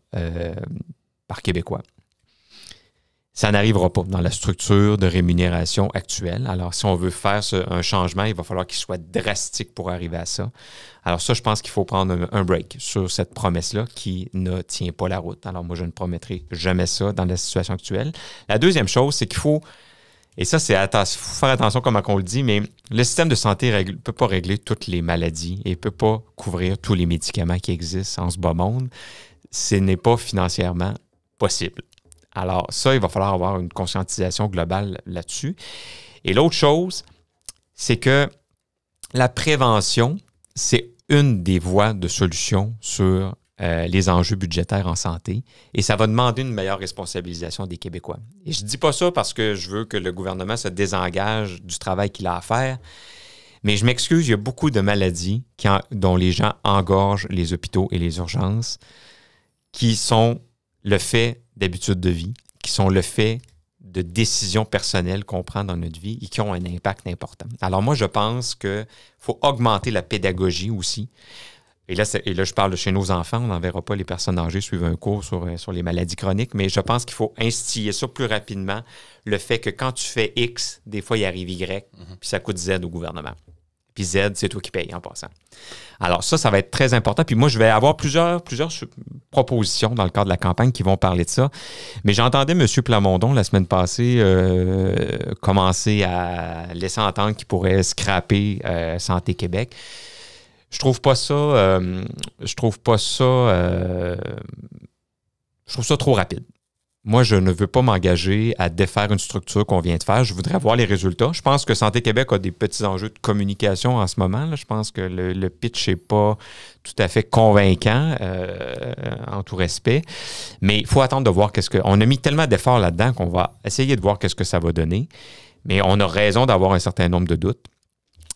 Québécois. Ça n'arrivera pas dans la structure de rémunération actuelle. Alors, si on veut faire un changement, il va falloir qu'il soit drastique pour arriver à ça. Alors ça, je pense qu'il faut prendre un break sur cette promesse-là qui ne tient pas la route. Alors moi, je ne promettrai jamais ça dans la situation actuelle. La deuxième chose, c'est qu'il faut, et ça, faut faire attention comment on le dit, mais le système de santé ne peut pas régler toutes les maladies et ne peut pas couvrir tous les médicaments qui existent en ce bas monde. Ce n'est pas financièrement possible. Alors ça, il va falloir avoir une conscientisation globale là-dessus. Et l'autre chose, c'est que la prévention, c'est une des voies de solution sur les enjeux budgétaires en santé et ça va demander une meilleure responsabilisation des Québécois. Et je ne dis pas ça parce que je veux que le gouvernement se désengage du travail qu'il a à faire, mais je m'excuse, il y a beaucoup de maladies dont les gens engorgent les hôpitaux et les urgences qui sont le fait d'habitudes de vie, qui sont le fait de décisions personnelles qu'on prend dans notre vie et qui ont un impact important. Alors moi, je pense qu'il faut augmenter la pédagogie aussi. Et là, je parle de chez nos enfants, on n'enverra pas les personnes âgées suivre un cours sur les maladies chroniques, mais je pense qu'il faut instiller ça plus rapidement, le fait que quand tu fais X, des fois, il arrive Y, puis ça coûte Z au gouvernement. Puis Z, c'est toi qui payes en passant. Alors ça va être très important. Puis moi, je vais avoir plusieurs propositions dans le cadre de la campagne qui vont parler de ça. Mais j'entendais M. Plamondon la semaine passée commencer à laisser entendre qu'il pourrait scraper Santé Québec. Je trouve ça trop rapide. Moi, je ne veux pas m'engager à défaire une structure qu'on vient de faire. Je voudrais voir les résultats. Je pense que Santé Québec a des petits enjeux de communication en ce moment. Là. Je pense que le pitch n'est pas tout à fait convaincant, en tout respect. Mais il faut attendre de voir on a mis tellement d'efforts là-dedans qu'on va essayer de voir qu'est-ce que ça va donner. Mais on a raison d'avoir un certain nombre de doutes.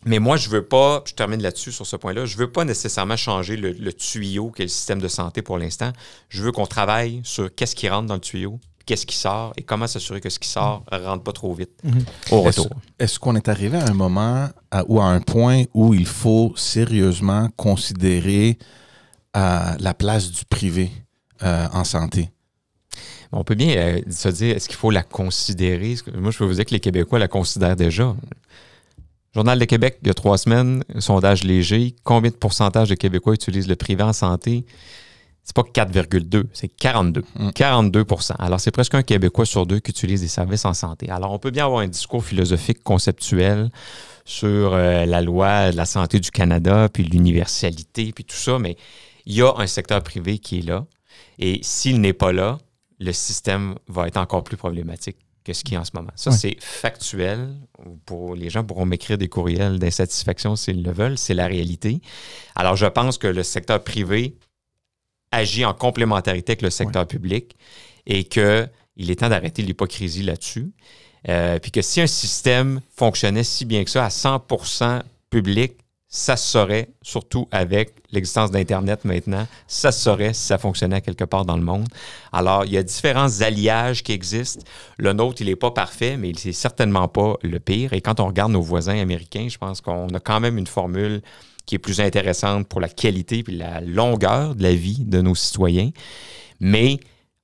Mais moi, je termine là-dessus sur ce point-là, je ne veux pas nécessairement changer le tuyau qu'est le système de santé pour l'instant. Je veux qu'on travaille sur qu'est-ce qui rentre dans le tuyau, qu'est-ce qui sort et comment s'assurer que ce qui sort ne rentre pas trop vite au retour. Est-ce qu'on est arrivé à un moment ou à un point où il faut sérieusement considérer la place du privé en santé? On peut bien se dire, est-ce qu'il faut la considérer? Moi, je peux vous dire que les Québécois la considèrent déjà. Journal de Québec, il y a 3 semaines, sondage léger. Combien de pourcentage de Québécois utilisent le privé en santé? C'est pas 4,2, c'est 42. 42%. Alors, c'est presque un Québécois sur 2 qui utilise des services en santé. Alors, on peut bien avoir un discours philosophique, conceptuel sur la loi de la santé du Canada, puis l'universalité, puis tout ça, mais il y a un secteur privé qui est là. Et s'il n'est pas là, le système va être encore plus problématique que ce qui est en ce moment. Ça, c'est factuel. Les gens pourront m'écrire des courriels d'insatisfaction s'ils le veulent. C'est la réalité. Alors, je pense que le secteur privé agit en complémentarité avec le secteur public et qu'il est temps d'arrêter l'hypocrisie là-dessus. Puis que si un système fonctionnait si bien que ça, à 100% public, ça se saurait, surtout avec l'existence d'Internet maintenant, ça se saurait si ça fonctionnait quelque part dans le monde. Alors, il y a différents alliages qui existent. Le nôtre, il n'est pas parfait, mais il n'est certainement pas le pire. Et quand on regarde nos voisins américains, je pense qu'on a quand même une formule qui est plus intéressante pour la qualité et la longueur de la vie de nos citoyens. Mais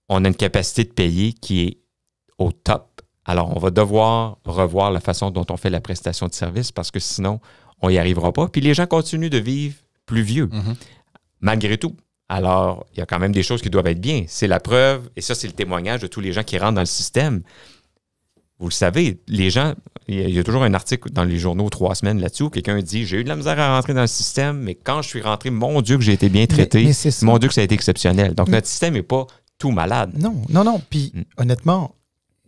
on a une capacité de payer qui est au top. Alors, on va devoir revoir la façon dont on fait la prestation de service parce que sinon, on n'y arrivera pas. Puis les gens continuent de vivre plus vieux, malgré tout. Alors, il y a quand même des choses qui doivent être bien. C'est la preuve, et ça, c'est le témoignage de tous les gens qui rentrent dans le système. Vous le savez, les gens, il y a toujours un article dans les journaux 3 semaines là-dessus où quelqu'un dit « J'ai eu de la misère à rentrer dans le système, mais quand je suis rentré, mon Dieu que j'ai été bien traité, mon Dieu que ça a été exceptionnel. » Donc, notre système n'est pas tout malade. Non. Puis, honnêtement,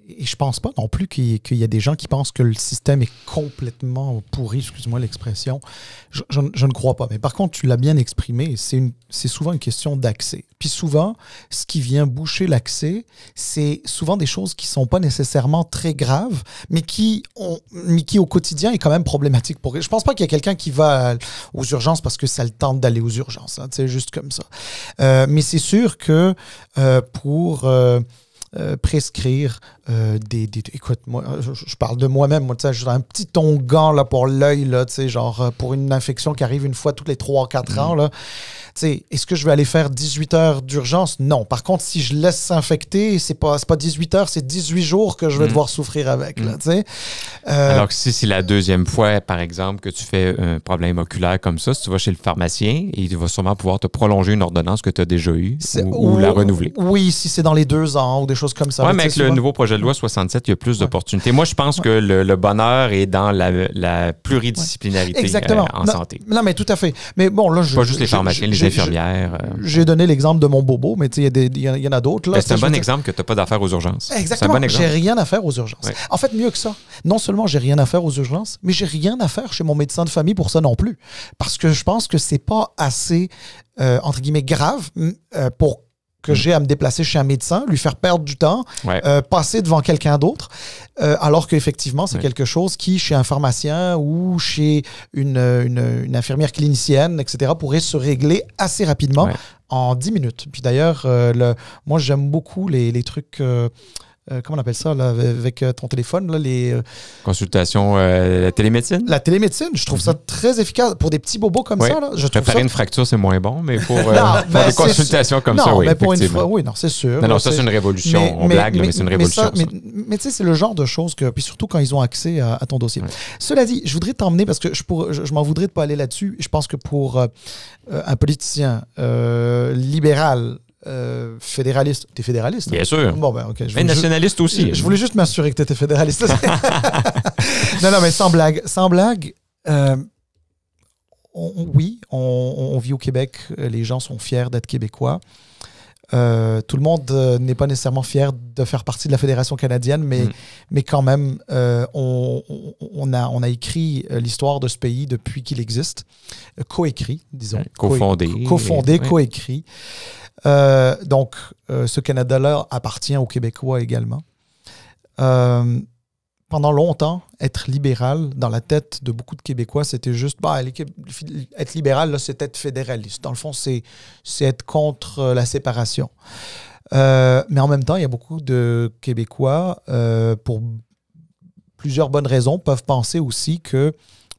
et je pense pas non plus qu'il y a des gens qui pensent que le système est complètement pourri, excuse-moi l'expression. Je ne crois pas. Mais par contre, tu l'as bien exprimé, c'est souvent une question d'accès. Puis souvent, ce qui vient boucher l'accès, c'est souvent des choses qui sont pas nécessairement très graves, mais qui au quotidien est quand même problématique pour eux. Je pense pas qu'il y a quelqu'un qui va aux urgences parce que ça le tente d'aller aux urgences, hein, juste comme ça. Mais c'est sûr que pour prescrire écoute, moi, je parle de moi-même, moi, tu sais, j'ai un petit onguent là, pour l'œil, là, tu sais, genre pour une infection qui arrive une fois tous les 3-4 ans, là. Est-ce que je vais aller faire 18 heures d'urgence? Non. Par contre, si je laisse s'infecter, c'est pas 18 heures, c'est 18 jours que je vais devoir souffrir avec. Là, alors que si c'est la deuxième fois, par exemple, que tu fais un problème oculaire comme ça, si tu vas chez le pharmacien, il va sûrement pouvoir te prolonger une ordonnance que tu as déjà eue ou la renouveler. Oui, si c'est dans les 2 ans ou des choses comme ça. Oui, mais avec le nouveau projet de loi 67, il y a plus d'opportunités. Moi, je pense que le bonheur est dans la pluridisciplinarité en santé. Non, mais tout à fait. Mais bon, là, pas juste les pharmaciens, les infirmières. J'ai donné l'exemple de mon bobo, mais il y en a d'autres. Là, c'est un bon exemple que tu n'as pas d'affaires aux urgences. Exactement. J'ai rien à faire aux urgences. Ouais. En fait, mieux que ça. Non seulement j'ai rien à faire aux urgences, mais j'ai rien à faire chez mon médecin de famille pour ça non plus. Parce que je pense que c'est pas assez, entre guillemets, grave pour que j'ai à me déplacer chez un médecin, lui faire perdre du temps, passer devant quelqu'un d'autre, alors qu'effectivement, c'est quelque chose qui, chez un pharmacien ou chez une infirmière clinicienne, etc., pourrait se régler assez rapidement en 10 minutes. Puis d'ailleurs, moi, j'aime beaucoup les trucs... comment on appelle ça, là, avec ton téléphone, là, les... Consultation, la télémédecine? La télémédecine, je trouve ça très efficace. Pour des petits bobos comme ça, là, je trouve préparer une fracture, c'est moins bon, mais pour des consultations comme ça, oui, mais pour une fois, oui, non, c'est sûr. Non, ça, c'est une révolution. On blague, mais c'est une révolution. Mais tu sais, c'est le genre de choses que... Puis surtout quand ils ont accès à ton dossier. Ouais. Cela dit, je voudrais t'emmener, parce que je m'en voudrais de pas aller là-dessus. Je pense que pour un politicien libéral... fédéraliste. T'es fédéraliste? Bien sûr. Bon, ben, OK. Mais nationaliste aussi. Je voulais juste m'assurer que t'étais fédéraliste. non, mais sans blague. Sans blague, on vit au Québec. Les gens sont fiers d'être québécois. Tout le monde n'est pas nécessairement fier de faire partie de la Fédération canadienne, mais quand même, on a écrit l'histoire de ce pays depuis qu'il existe. Coécrit, disons. Cofondé. Coécrit. Donc, ce Canada-là appartient aux Québécois également. Pendant longtemps, être libéral, dans la tête de beaucoup de Québécois, c'était juste... être libéral, là, c'est être fédéraliste. Dans le fond, c'est être contre la séparation. Mais en même temps, il y a beaucoup de Québécois, pour plusieurs bonnes raisons, peuvent penser aussi que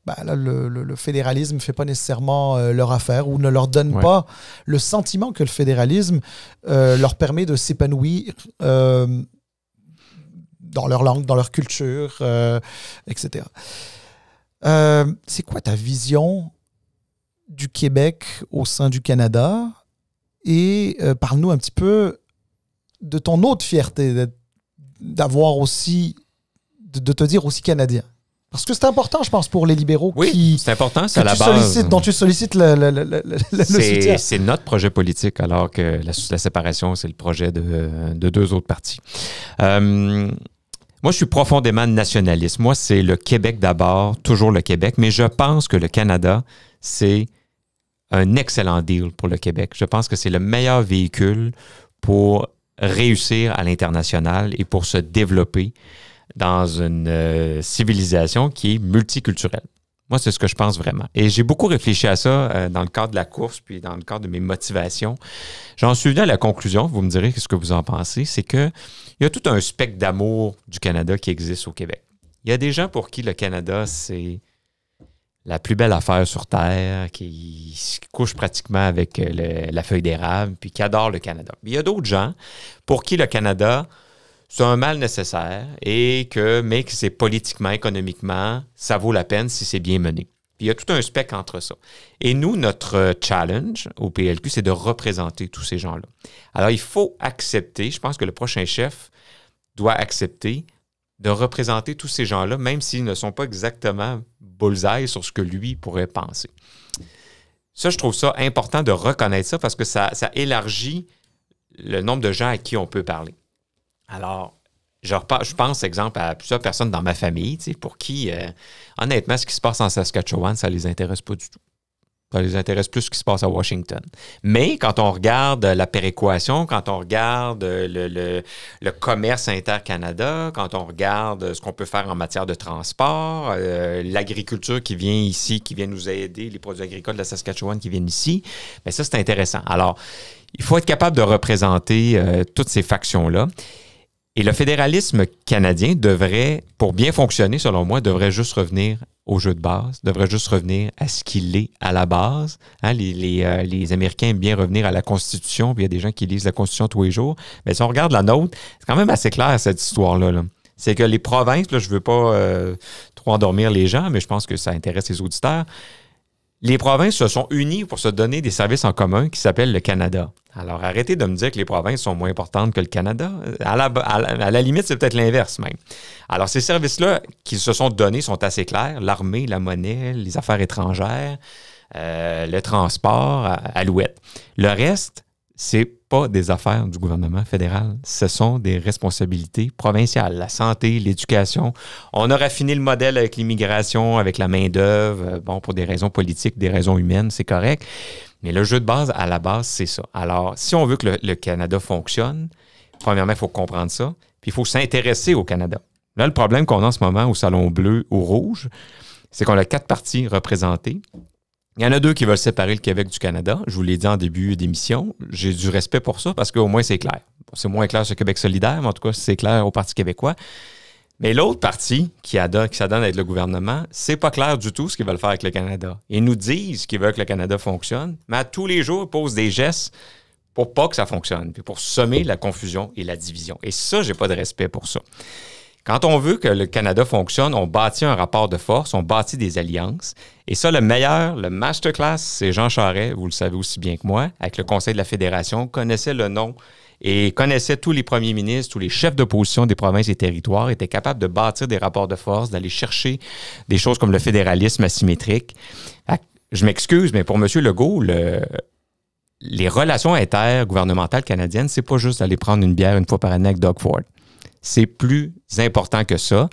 là, le fédéralisme ne fait pas nécessairement leur affaire ou ne leur donne pas le sentiment que le fédéralisme leur permet de s'épanouir dans leur langue, dans leur culture, etc. C'est quoi ta vision du Québec au sein du Canada? Et parle-nous un petit peu de ton autre fierté d'avoir aussi, de te dire aussi canadien. Parce que c'est important, je pense, pour les libéraux c'est important, c'est à la base. Dont tu sollicites le soutien. C'est notre projet politique, alors que la séparation, c'est le projet de 2 autres partis. Moi, je suis profondément nationaliste. Moi, c'est le Québec d'abord, toujours le Québec, mais je pense que le Canada, c'est un excellent deal pour le Québec. Je pense que c'est le meilleur véhicule pour réussir à l'international et pour se développer dans une civilisation qui est multiculturelle. Moi, c'est ce que je pense vraiment. Et j'ai beaucoup réfléchi à ça dans le cadre de la course puis dans le cadre de mes motivations. J'en suis venu à la conclusion, vous me direz ce que vous en pensez, c'est qu'il y a tout un spectre d'amour du Canada qui existe au Québec. Il y a des gens pour qui le Canada, c'est la plus belle affaire sur Terre, qui couche pratiquement avec la feuille d'érable puis qui adorent le Canada. Mais il y a d'autres gens pour qui le Canada... c'est un mal nécessaire mais que c'est politiquement, économiquement, ça vaut la peine si c'est bien mené. Puis il y a tout un spectre entre ça. Et nous, notre challenge au PLQ, c'est de représenter tous ces gens-là. Alors, il faut accepter, je pense que le prochain chef doit accepter de représenter tous ces gens-là, même s'ils ne sont pas exactement bullseye sur ce que lui pourrait penser. Ça, je trouve ça important de reconnaître ça parce que ça élargit le nombre de gens à qui on peut parler. Alors, je pense, exemple, à plusieurs personnes dans ma famille, pour qui, honnêtement, ce qui se passe en Saskatchewan, ça ne les intéresse pas du tout. Ça les intéresse plus ce qui se passe à Washington. Mais quand on regarde la péréquation, quand on regarde le commerce inter-Canada, quand on regarde ce qu'on peut faire en matière de transport, l'agriculture qui vient ici, qui vient nous aider, les produits agricoles de la Saskatchewan qui viennent ici, bien ça, c'est intéressant. Alors, il faut être capable de représenter toutes ces factions-là. Et le fédéralisme canadien devrait, pour bien fonctionner, selon moi, devrait juste revenir au jeu de base, devrait juste revenir à ce qu'il est à la base. Hein, les Américains aiment bien revenir à la Constitution, puis il y a des gens qui lisent la Constitution tous les jours. Mais si on regarde la nôtre, c'est quand même assez clair, cette histoire-là. Là. C'est que les provinces, là, je ne veux pas trop endormir les gens, mais je pense que ça intéresse les auditeurs. Les provinces se sont unies pour se donner des services en commun qui s'appellent le Canada. Alors, arrêtez de me dire que les provinces sont moins importantes que le Canada. À la limite, c'est peut-être l'inverse même. Alors, ces services-là qui se sont donnés sont assez clairs. L'armée, la monnaie, les affaires étrangères, le transport, Alouette. Le reste, c'est pas des affaires du gouvernement fédéral. Ce sont des responsabilités provinciales. La santé, l'éducation. On a raffiné le modèle avec l'immigration, avec la main-d'œuvre. Bon, pour des raisons politiques, des raisons humaines, c'est correct. Mais le jeu de base, à la base, c'est ça. Alors, si on veut que le Canada fonctionne, premièrement, il faut comprendre ça, puis il faut s'intéresser au Canada. Là, le problème qu'on a en ce moment au Salon bleu ou rouge, c'est qu'on a 4 partis représentés. Il y en a 2 qui veulent séparer le Québec du Canada. Je vous l'ai dit en début d'émission. J'ai du respect pour ça parce qu'au moins, c'est clair. C'est moins clair sur Québec solidaire, mais en tout cas, c'est clair au Parti québécois. Mais l'autre parti qui s'adonne à être le gouvernement, c'est pas clair du tout ce qu'ils veulent faire avec le Canada. Ils nous disent qu'ils veulent que le Canada fonctionne, mais à tous les jours, ils posent des gestes pour pas que ça fonctionne, puis pour semer la confusion et la division. Et ça, j'ai pas de respect pour ça. Quand on veut que le Canada fonctionne, on bâtit un rapport de force, on bâtit des alliances. Et ça, le meilleur, le masterclass, c'est Jean Charest, vous le savez aussi bien que moi, avec le Conseil de la Fédération, connaissait le nom et connaissait tous les premiers ministres, tous les chefs d'opposition des provinces et territoires, était capable de bâtir des rapports de force, d'aller chercher des choses comme le fédéralisme asymétrique. Je m'excuse, mais pour M. Legault, les relations intergouvernementales canadiennes, c'est pas juste d'aller prendre une bière une fois par année avec Doug Ford. C'est plus important que ça.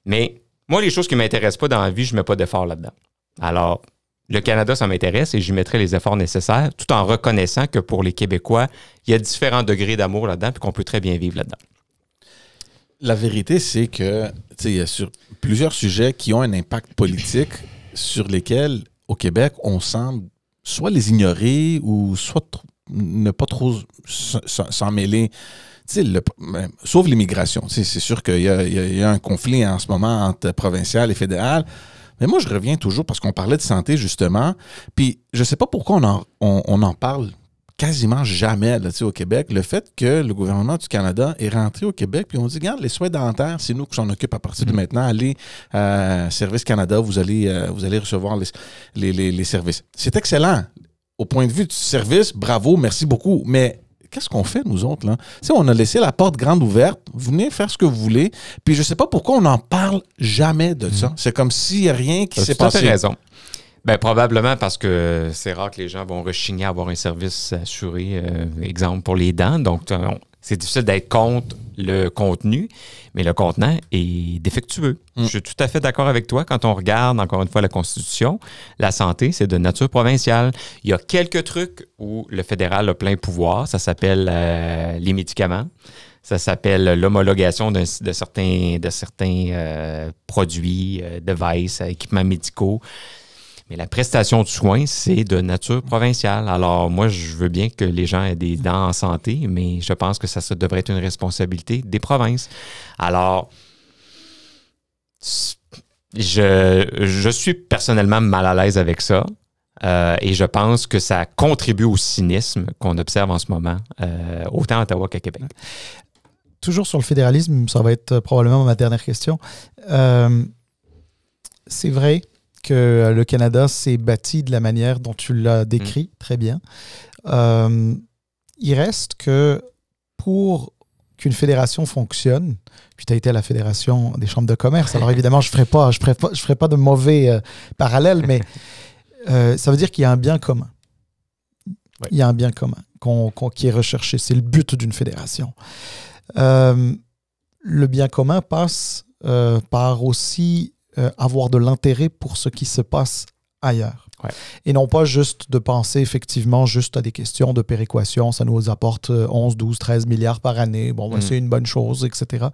Mais moi, les choses qui ne m'intéressent pas dans la vie, je ne mets pas d'efforts là-dedans. Alors, le Canada, ça m'intéresse et j'y mettrai les efforts nécessaires, tout en reconnaissant que pour les Québécois, il y a différents degrés d'amour là-dedans et qu'on peut très bien vivre là-dedans. La vérité, c'est que il y a sur plusieurs sujets qui ont un impact politique sur lesquels, au Québec, on semble soit les ignorer ou soit ne pas trop s'en mêler. Sauf l'immigration. C'est sûr qu'il y a un conflit en ce moment entre provincial et fédéral. Mais moi, je reviens toujours parce qu'on parlait de santé, justement. Puis, je ne sais pas pourquoi on en parle quasiment jamais là, au Québec. Le fait que le gouvernement du Canada est rentré au Québec, puis on dit, regarde, les soins dentaires, c'est nous qui s'en occupent à partir de maintenant. Allez à Service Canada, vous allez recevoir les services. C'est excellent. Au point de vue du service, bravo, merci beaucoup. Mais qu'est-ce qu'on fait, nous autres, là? Tu sais, on a laissé la porte grande ouverte. Vous venez faire ce que vous voulez. Puis je sais pas pourquoi on n'en parle jamais de ça. C'est comme s'il n'y a rien qui s'est passé. Tu as raison. Bien, probablement parce que c'est rare que les gens vont rechigner à avoir un service assuré, exemple pour les dents. Donc, c'est difficile d'être contre le contenu, mais le contenant est défectueux. Je suis tout à fait d'accord avec toi. Quand on regarde, encore une fois, la Constitution, la santé, c'est de nature provinciale. Il y a quelques trucs où le fédéral a plein pouvoir. Ça s'appelle les médicaments. Ça s'appelle l'homologation de certains produits, devices, équipements médicaux. Mais la prestation de soins, c'est de nature provinciale. Alors, moi, je veux bien que les gens aient des dents en santé, mais je pense que ça devrait être une responsabilité des provinces. Alors, je suis personnellement mal à l'aise avec ça. Et je pense que ça contribue au cynisme qu'on observe en ce moment, autant à Ottawa qu'à Québec. Toujours sur le fédéralisme, ça va être probablement ma dernière question. C'est vrai que le Canada s'est bâti de la manière dont tu l'as décrit très bien. Il reste que pour qu'une fédération fonctionne, puis tu as été à la Fédération des chambres de commerce, alors évidemment, je ne ferai pas de mauvais parallèles, mais ça veut dire qu'il y a un bien commun. Ouais. Il y a un bien commun qui est recherché. C'est le but d'une fédération. Le bien commun passe par aussi avoir de l'intérêt pour ce qui se passe ailleurs. Ouais. Et non pas juste de penser effectivement juste à des questions de péréquation, ça nous apporte 11, 12, 13 milliards par année, bon, ben, c'est une bonne chose, etc.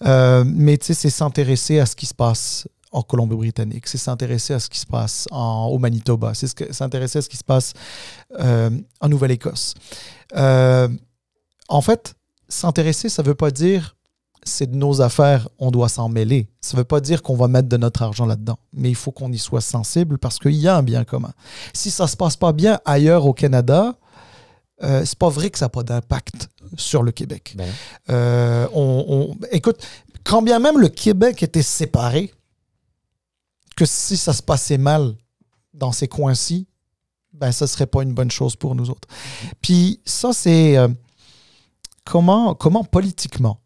Mais tu sais, c'est s'intéresser à ce qui se passe en Colombie-Britannique, c'est s'intéresser à ce qui se passe au Manitoba, c'est s'intéresser à ce qui se passe en Nouvelle-Écosse. En fait, s'intéresser, ça ne veut pas dire c'est de nos affaires, on doit s'en mêler. Ça ne veut pas dire qu'on va mettre de notre argent là-dedans. Mais il faut qu'on y soit sensible parce qu'il y a un bien commun. Si ça ne se passe pas bien ailleurs au Canada, c'est pas vrai que ça n'a pas d'impact sur le Québec. Écoute, quand bien même le Québec était séparé, que si ça se passait mal dans ces coins-ci, ben ça ne serait pas une bonne chose pour nous autres. Puis ça, c'est comment politiquement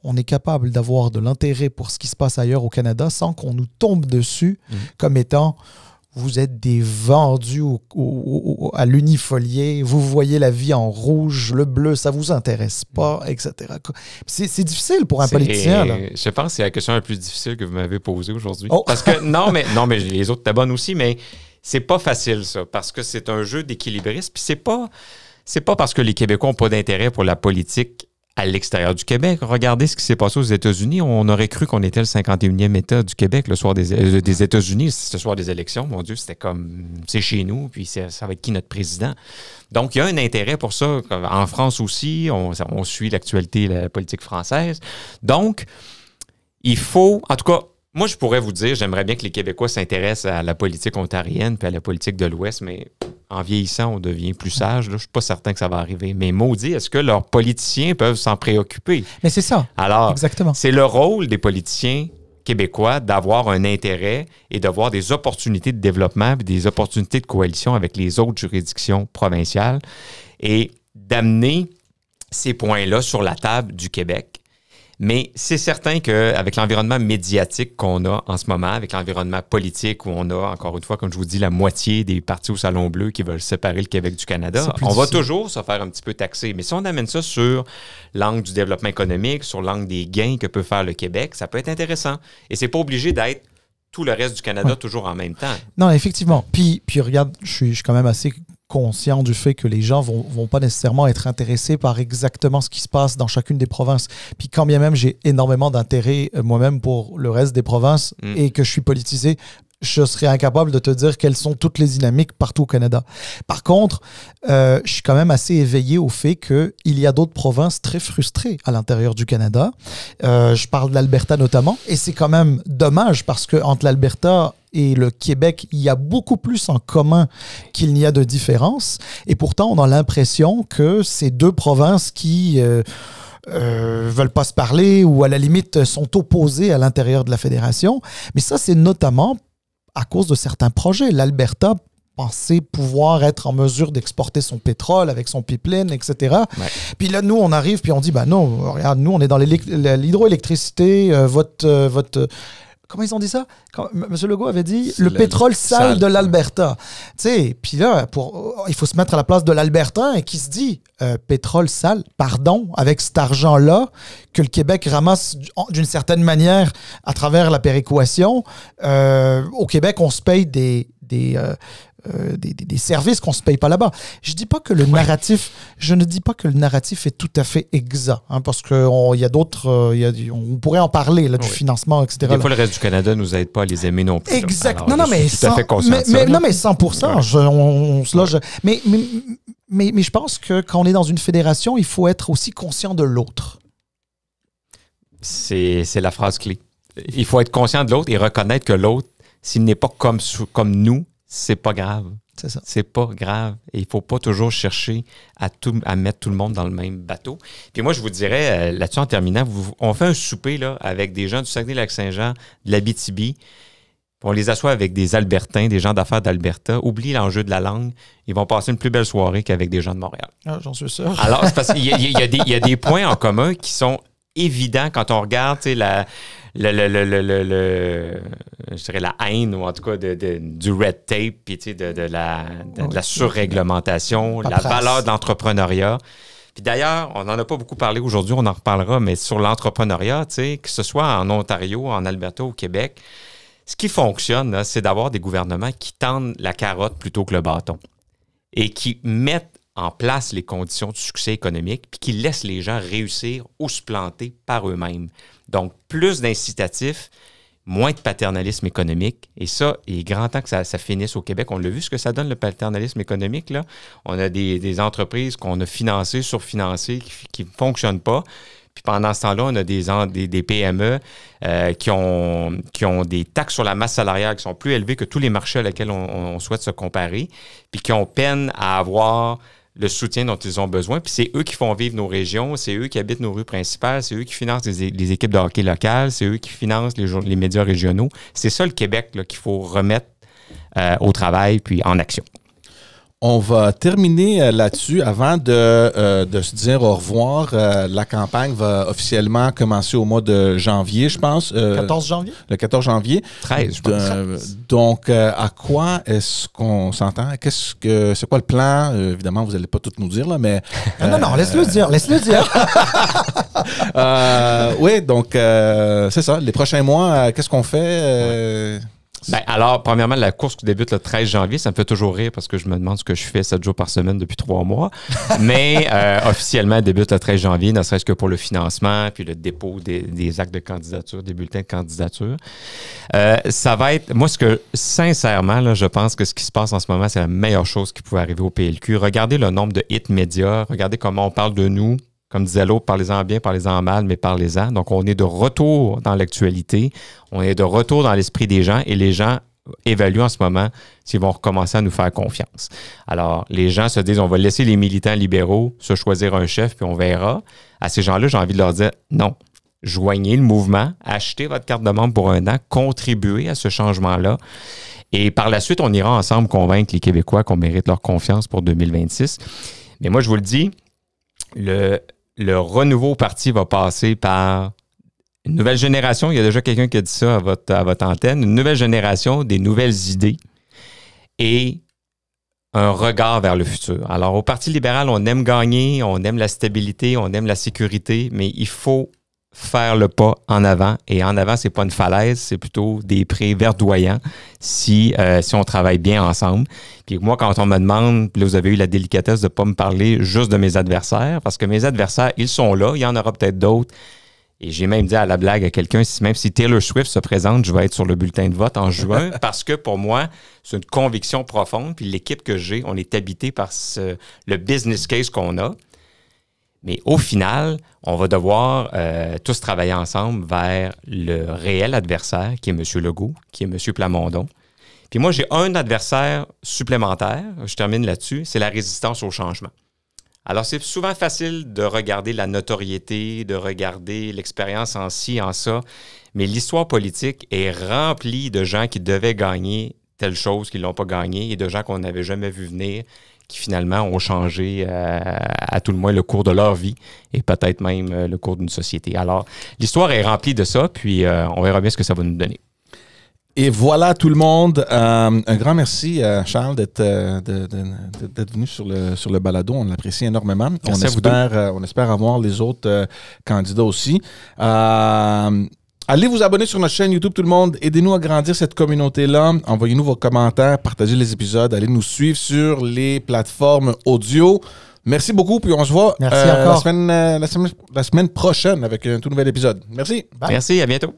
on est capable d'avoir de l'intérêt pour ce qui se passe ailleurs au Canada sans qu'on nous tombe dessus comme étant vous êtes des vendus à l'unifolié, vous voyez la vie en rouge, le bleu, ça vous intéresse pas, etc. C'est difficile pour un politicien. Là. Je pense que c'est la question la plus difficile que vous m'avez posée aujourd'hui. Oh. Parce que non, mais les autres étaient bonnes aussi, mais c'est pas facile ça, parce que c'est un jeu d'équilibrisme. Puis c'est pas parce que les Québécois n'ont pas d'intérêt pour la politique à l'extérieur du Québec. Regardez ce qui s'est passé aux États-Unis. On aurait cru qu'on était le 51e État du Québec le soir des États-Unis. Ce soir des élections, mon Dieu, c'était comme, c'est chez nous, puis ça va être qui notre président? Donc, il y a un intérêt pour ça. En France aussi, on suit l'actualité, la politique française. Donc, il faut, en tout cas, moi, je pourrais vous dire, j'aimerais bien que les Québécois s'intéressent à la politique ontarienne puis à la politique de l'Ouest, mais en vieillissant, on devient plus sage. Là, je ne suis pas certain que ça va arriver. Mais maudit, est-ce que leurs politiciens peuvent s'en préoccuper? Mais c'est ça. Alors, exactement. C'est le rôle des politiciens québécois d'avoir un intérêt et d'avoir des opportunités de développement et des opportunités de coalition avec les autres juridictions provinciales et d'amener ces points-là sur la table du Québec. Mais c'est certain qu'avec l'environnement médiatique qu'on a en ce moment, avec l'environnement politique où on a, encore une fois, comme je vous dis, la moitié des partis au Salon Bleu qui veulent séparer le Québec du Canada, on va toujours se faire un petit peu taxer. Mais si on amène ça sur l'angle du développement économique, sur l'angle des gains que peut faire le Québec, ça peut être intéressant. Et c'est pas obligé d'être tout le reste du Canada toujours en même temps. Non, effectivement. Puis regarde, je suis quand même assez conscient du fait que les gens vont pas nécessairement être intéressés par exactement ce qui se passe dans chacune des provinces. Puis quand bien même j'ai énormément d'intérêt moi-même pour le reste des provinces et que je suis politisé, je serais incapable de te dire quelles sont toutes les dynamiques partout au Canada. Par contre, je suis quand même assez éveillé au fait qu'il y a d'autres provinces très frustrées à l'intérieur du Canada. Je parle de l'Alberta notamment, et c'est quand même dommage parce qu'entre l'Alberta et le Québec, il y a beaucoup plus en commun qu'il n'y a de différence. Et pourtant, on a l'impression que ces deux provinces qui veulent pas se parler ou à la limite sont opposées à l'intérieur de la fédération. Mais ça, c'est notamment à cause de certains projets. L'Alberta pensait pouvoir être en mesure d'exporter son pétrole avec son pipeline, etc. Ouais. Puis là, nous, on arrive puis on dit, ben non, regarde, nous, on est dans l'hydroélectricité, votre comment ils ont dit ça? M. Legault avait dit le pétrole sale de l'Alberta. Tu sais, puis là, il faut se mettre à la place de l'Albertain et qui se dit pétrole sale, pardon, avec cet argent-là que le Québec ramasse d'une certaine manière à travers la péréquation. Au Québec, on se paye des services qu'on ne se paye pas là-bas. Je ne dis pas que le narratif est tout à fait exact, hein, parce qu'il y a d'autres, on pourrait en parler là, du financement, etc. Des fois, le reste du Canada ne nous aide pas à les aimer non plus. Exact. Alors, non, mais tout à fait conscient de ça, non, mais 100%. Ouais. On se loge. Mais je pense que quand on est dans une fédération, il faut être aussi conscient de l'autre. C'est la phrase clé. Il faut être conscient de l'autre et reconnaître que l'autre, s'il n'est pas comme nous, c'est pas grave. C'est ça. C'est pas grave. Et il faut pas toujours chercher à mettre tout le monde dans le même bateau. Puis moi, je vous dirais, là-dessus, en terminant, on fait un souper là, avec des gens du Saguenay-Lac-Saint-Jean, de l'Abitibi. On les assoit avec des Albertains, des gens d'affaires d'Alberta. Oubliez l'enjeu de la langue. Ils vont passer une plus belle soirée qu'avec des gens de Montréal. Ah, j'en suis sûr. Alors, c'est parce qu'il y a des points en commun qui sont évidents quand on regarde je dirais la haine, ou en tout cas du red tape, puis de la surréglementation, la valeur de l'entrepreneuriat. Puis d'ailleurs, on n'en a pas beaucoup parlé aujourd'hui, on en reparlera, mais sur l'entrepreneuriat, que ce soit en Ontario, en Alberta, au Québec, ce qui fonctionne, là, c'est d'avoir des gouvernements qui tendent la carotte plutôt que le bâton et qui mettent en place les conditions de succès économique puis qui laissent les gens réussir ou se planter par eux-mêmes. Donc, plus d'incitatifs, moins de paternalisme économique. Et ça, il est grand temps que ça finisse au Québec. On l'a vu ce que ça donne, le paternalisme économique, là. On a des entreprises qu'on a financées, surfinancées, qui ne fonctionnent pas. Puis pendant ce temps-là, on a des PME qui ont des taxes sur la masse salariale qui sont plus élevées que tous les marchés à lesquels on souhaite se comparer, puis qui ont peine à avoir le soutien dont ils ont besoin. Puis c'est eux qui font vivre nos régions, c'est eux qui habitent nos rues principales, c'est eux qui financent les équipes de hockey locales, c'est eux qui financent les médias régionaux. C'est ça le Québec là, qu'il faut remettre au travail puis en action. On va terminer là-dessus avant de se dire au revoir. La campagne va officiellement commencer au mois de janvier, je pense. 14 janvier? Le 14 janvier. 13, je pense. Donc, à quoi est-ce qu'on s'entend? C'est quoi le plan? Évidemment, vous n'allez pas tout nous dire, là, mais... Non, laisse-le dire. Oui, donc, c'est ça. Les prochains mois, qu'est-ce qu'on fait? Ben, alors, premièrement, la course qui débute le 13 janvier, ça me fait toujours rire parce que je me demande ce que je fais 7 jours par semaine depuis 3 mois. Mais officiellement, elle débute le 13 janvier, ne serait-ce que pour le financement puis le dépôt des actes de candidature, des bulletins de candidature. Ça va être... Moi, sincèrement, là, je pense que ce qui se passe en ce moment, c'est la meilleure chose qui pouvait arriver au PLQ. Regardez le nombre de hits médias, regardez comment on parle de nous. Comme disait l'autre, parlez-en bien, parlez-en mal, mais parlez-en. Donc, on est de retour dans l'actualité, on est de retour dans l'esprit des gens et les gens évaluent en ce moment s'ils vont recommencer à nous faire confiance. Alors, les gens se disent, on va laisser les militants libéraux se choisir un chef, puis on verra. À ces gens-là, j'ai envie de leur dire, non, joignez le mouvement, achetez votre carte de membre pour 1 an, contribuez à ce changement-là. Et par la suite, on ira ensemble convaincre les Québécois qu'on mérite leur confiance pour 2026. Mais moi, je vous le dis, le renouveau au parti va passer par une nouvelle génération. Il y a déjà quelqu'un qui a dit ça à votre antenne. Une nouvelle génération, des nouvelles idées et un regard vers le futur. Alors, au Parti libéral, on aime gagner, on aime la stabilité, on aime la sécurité, mais il faut faire le pas en avant. Et en avant, c'est pas une falaise, c'est plutôt des prés verdoyants si on travaille bien ensemble. Puis moi, quand on me demande, puis là, vous avez eu la délicatesse de pas me parler juste de mes adversaires, parce que mes adversaires, ils sont là, il y en aura peut-être d'autres. Et j'ai même dit à la blague à quelqu'un, même si Taylor Swift se présente, je vais être sur le bulletin de vote en juin, parce que pour moi, c'est une conviction profonde. Puis l'équipe que j'ai, on est habité par le business case qu'on a. Mais au final, on va devoir tous travailler ensemble vers le réel adversaire, qui est M. Legault, qui est M. Plamondon. Puis moi, j'ai un adversaire supplémentaire, je termine là-dessus, c'est la résistance au changement. Alors, c'est souvent facile de regarder la notoriété, de regarder l'expérience en ci, en ça, mais l'histoire politique est remplie de gens qui devaient gagner telle chose, qui ne l'ont pas gagné, et de gens qu'on n'avait jamais vu venir, qui finalement ont changé à tout le moins le cours de leur vie et peut-être même le cours d'une société. Alors, l'histoire est remplie de ça, puis on verra bien ce que ça va nous donner. Et voilà tout le monde. Un grand merci à Charles d'être venu sur le balado. On l'apprécie énormément. On espère avoir les autres candidats aussi. Allez vous abonner sur notre chaîne YouTube, tout le monde. Aidez-nous à grandir cette communauté-là. Envoyez-nous vos commentaires, partagez les épisodes. Allez nous suivre sur les plateformes audio. Merci beaucoup, puis on se voit la semaine prochaine avec un tout nouvel épisode. Merci. Bye. Merci, à bientôt.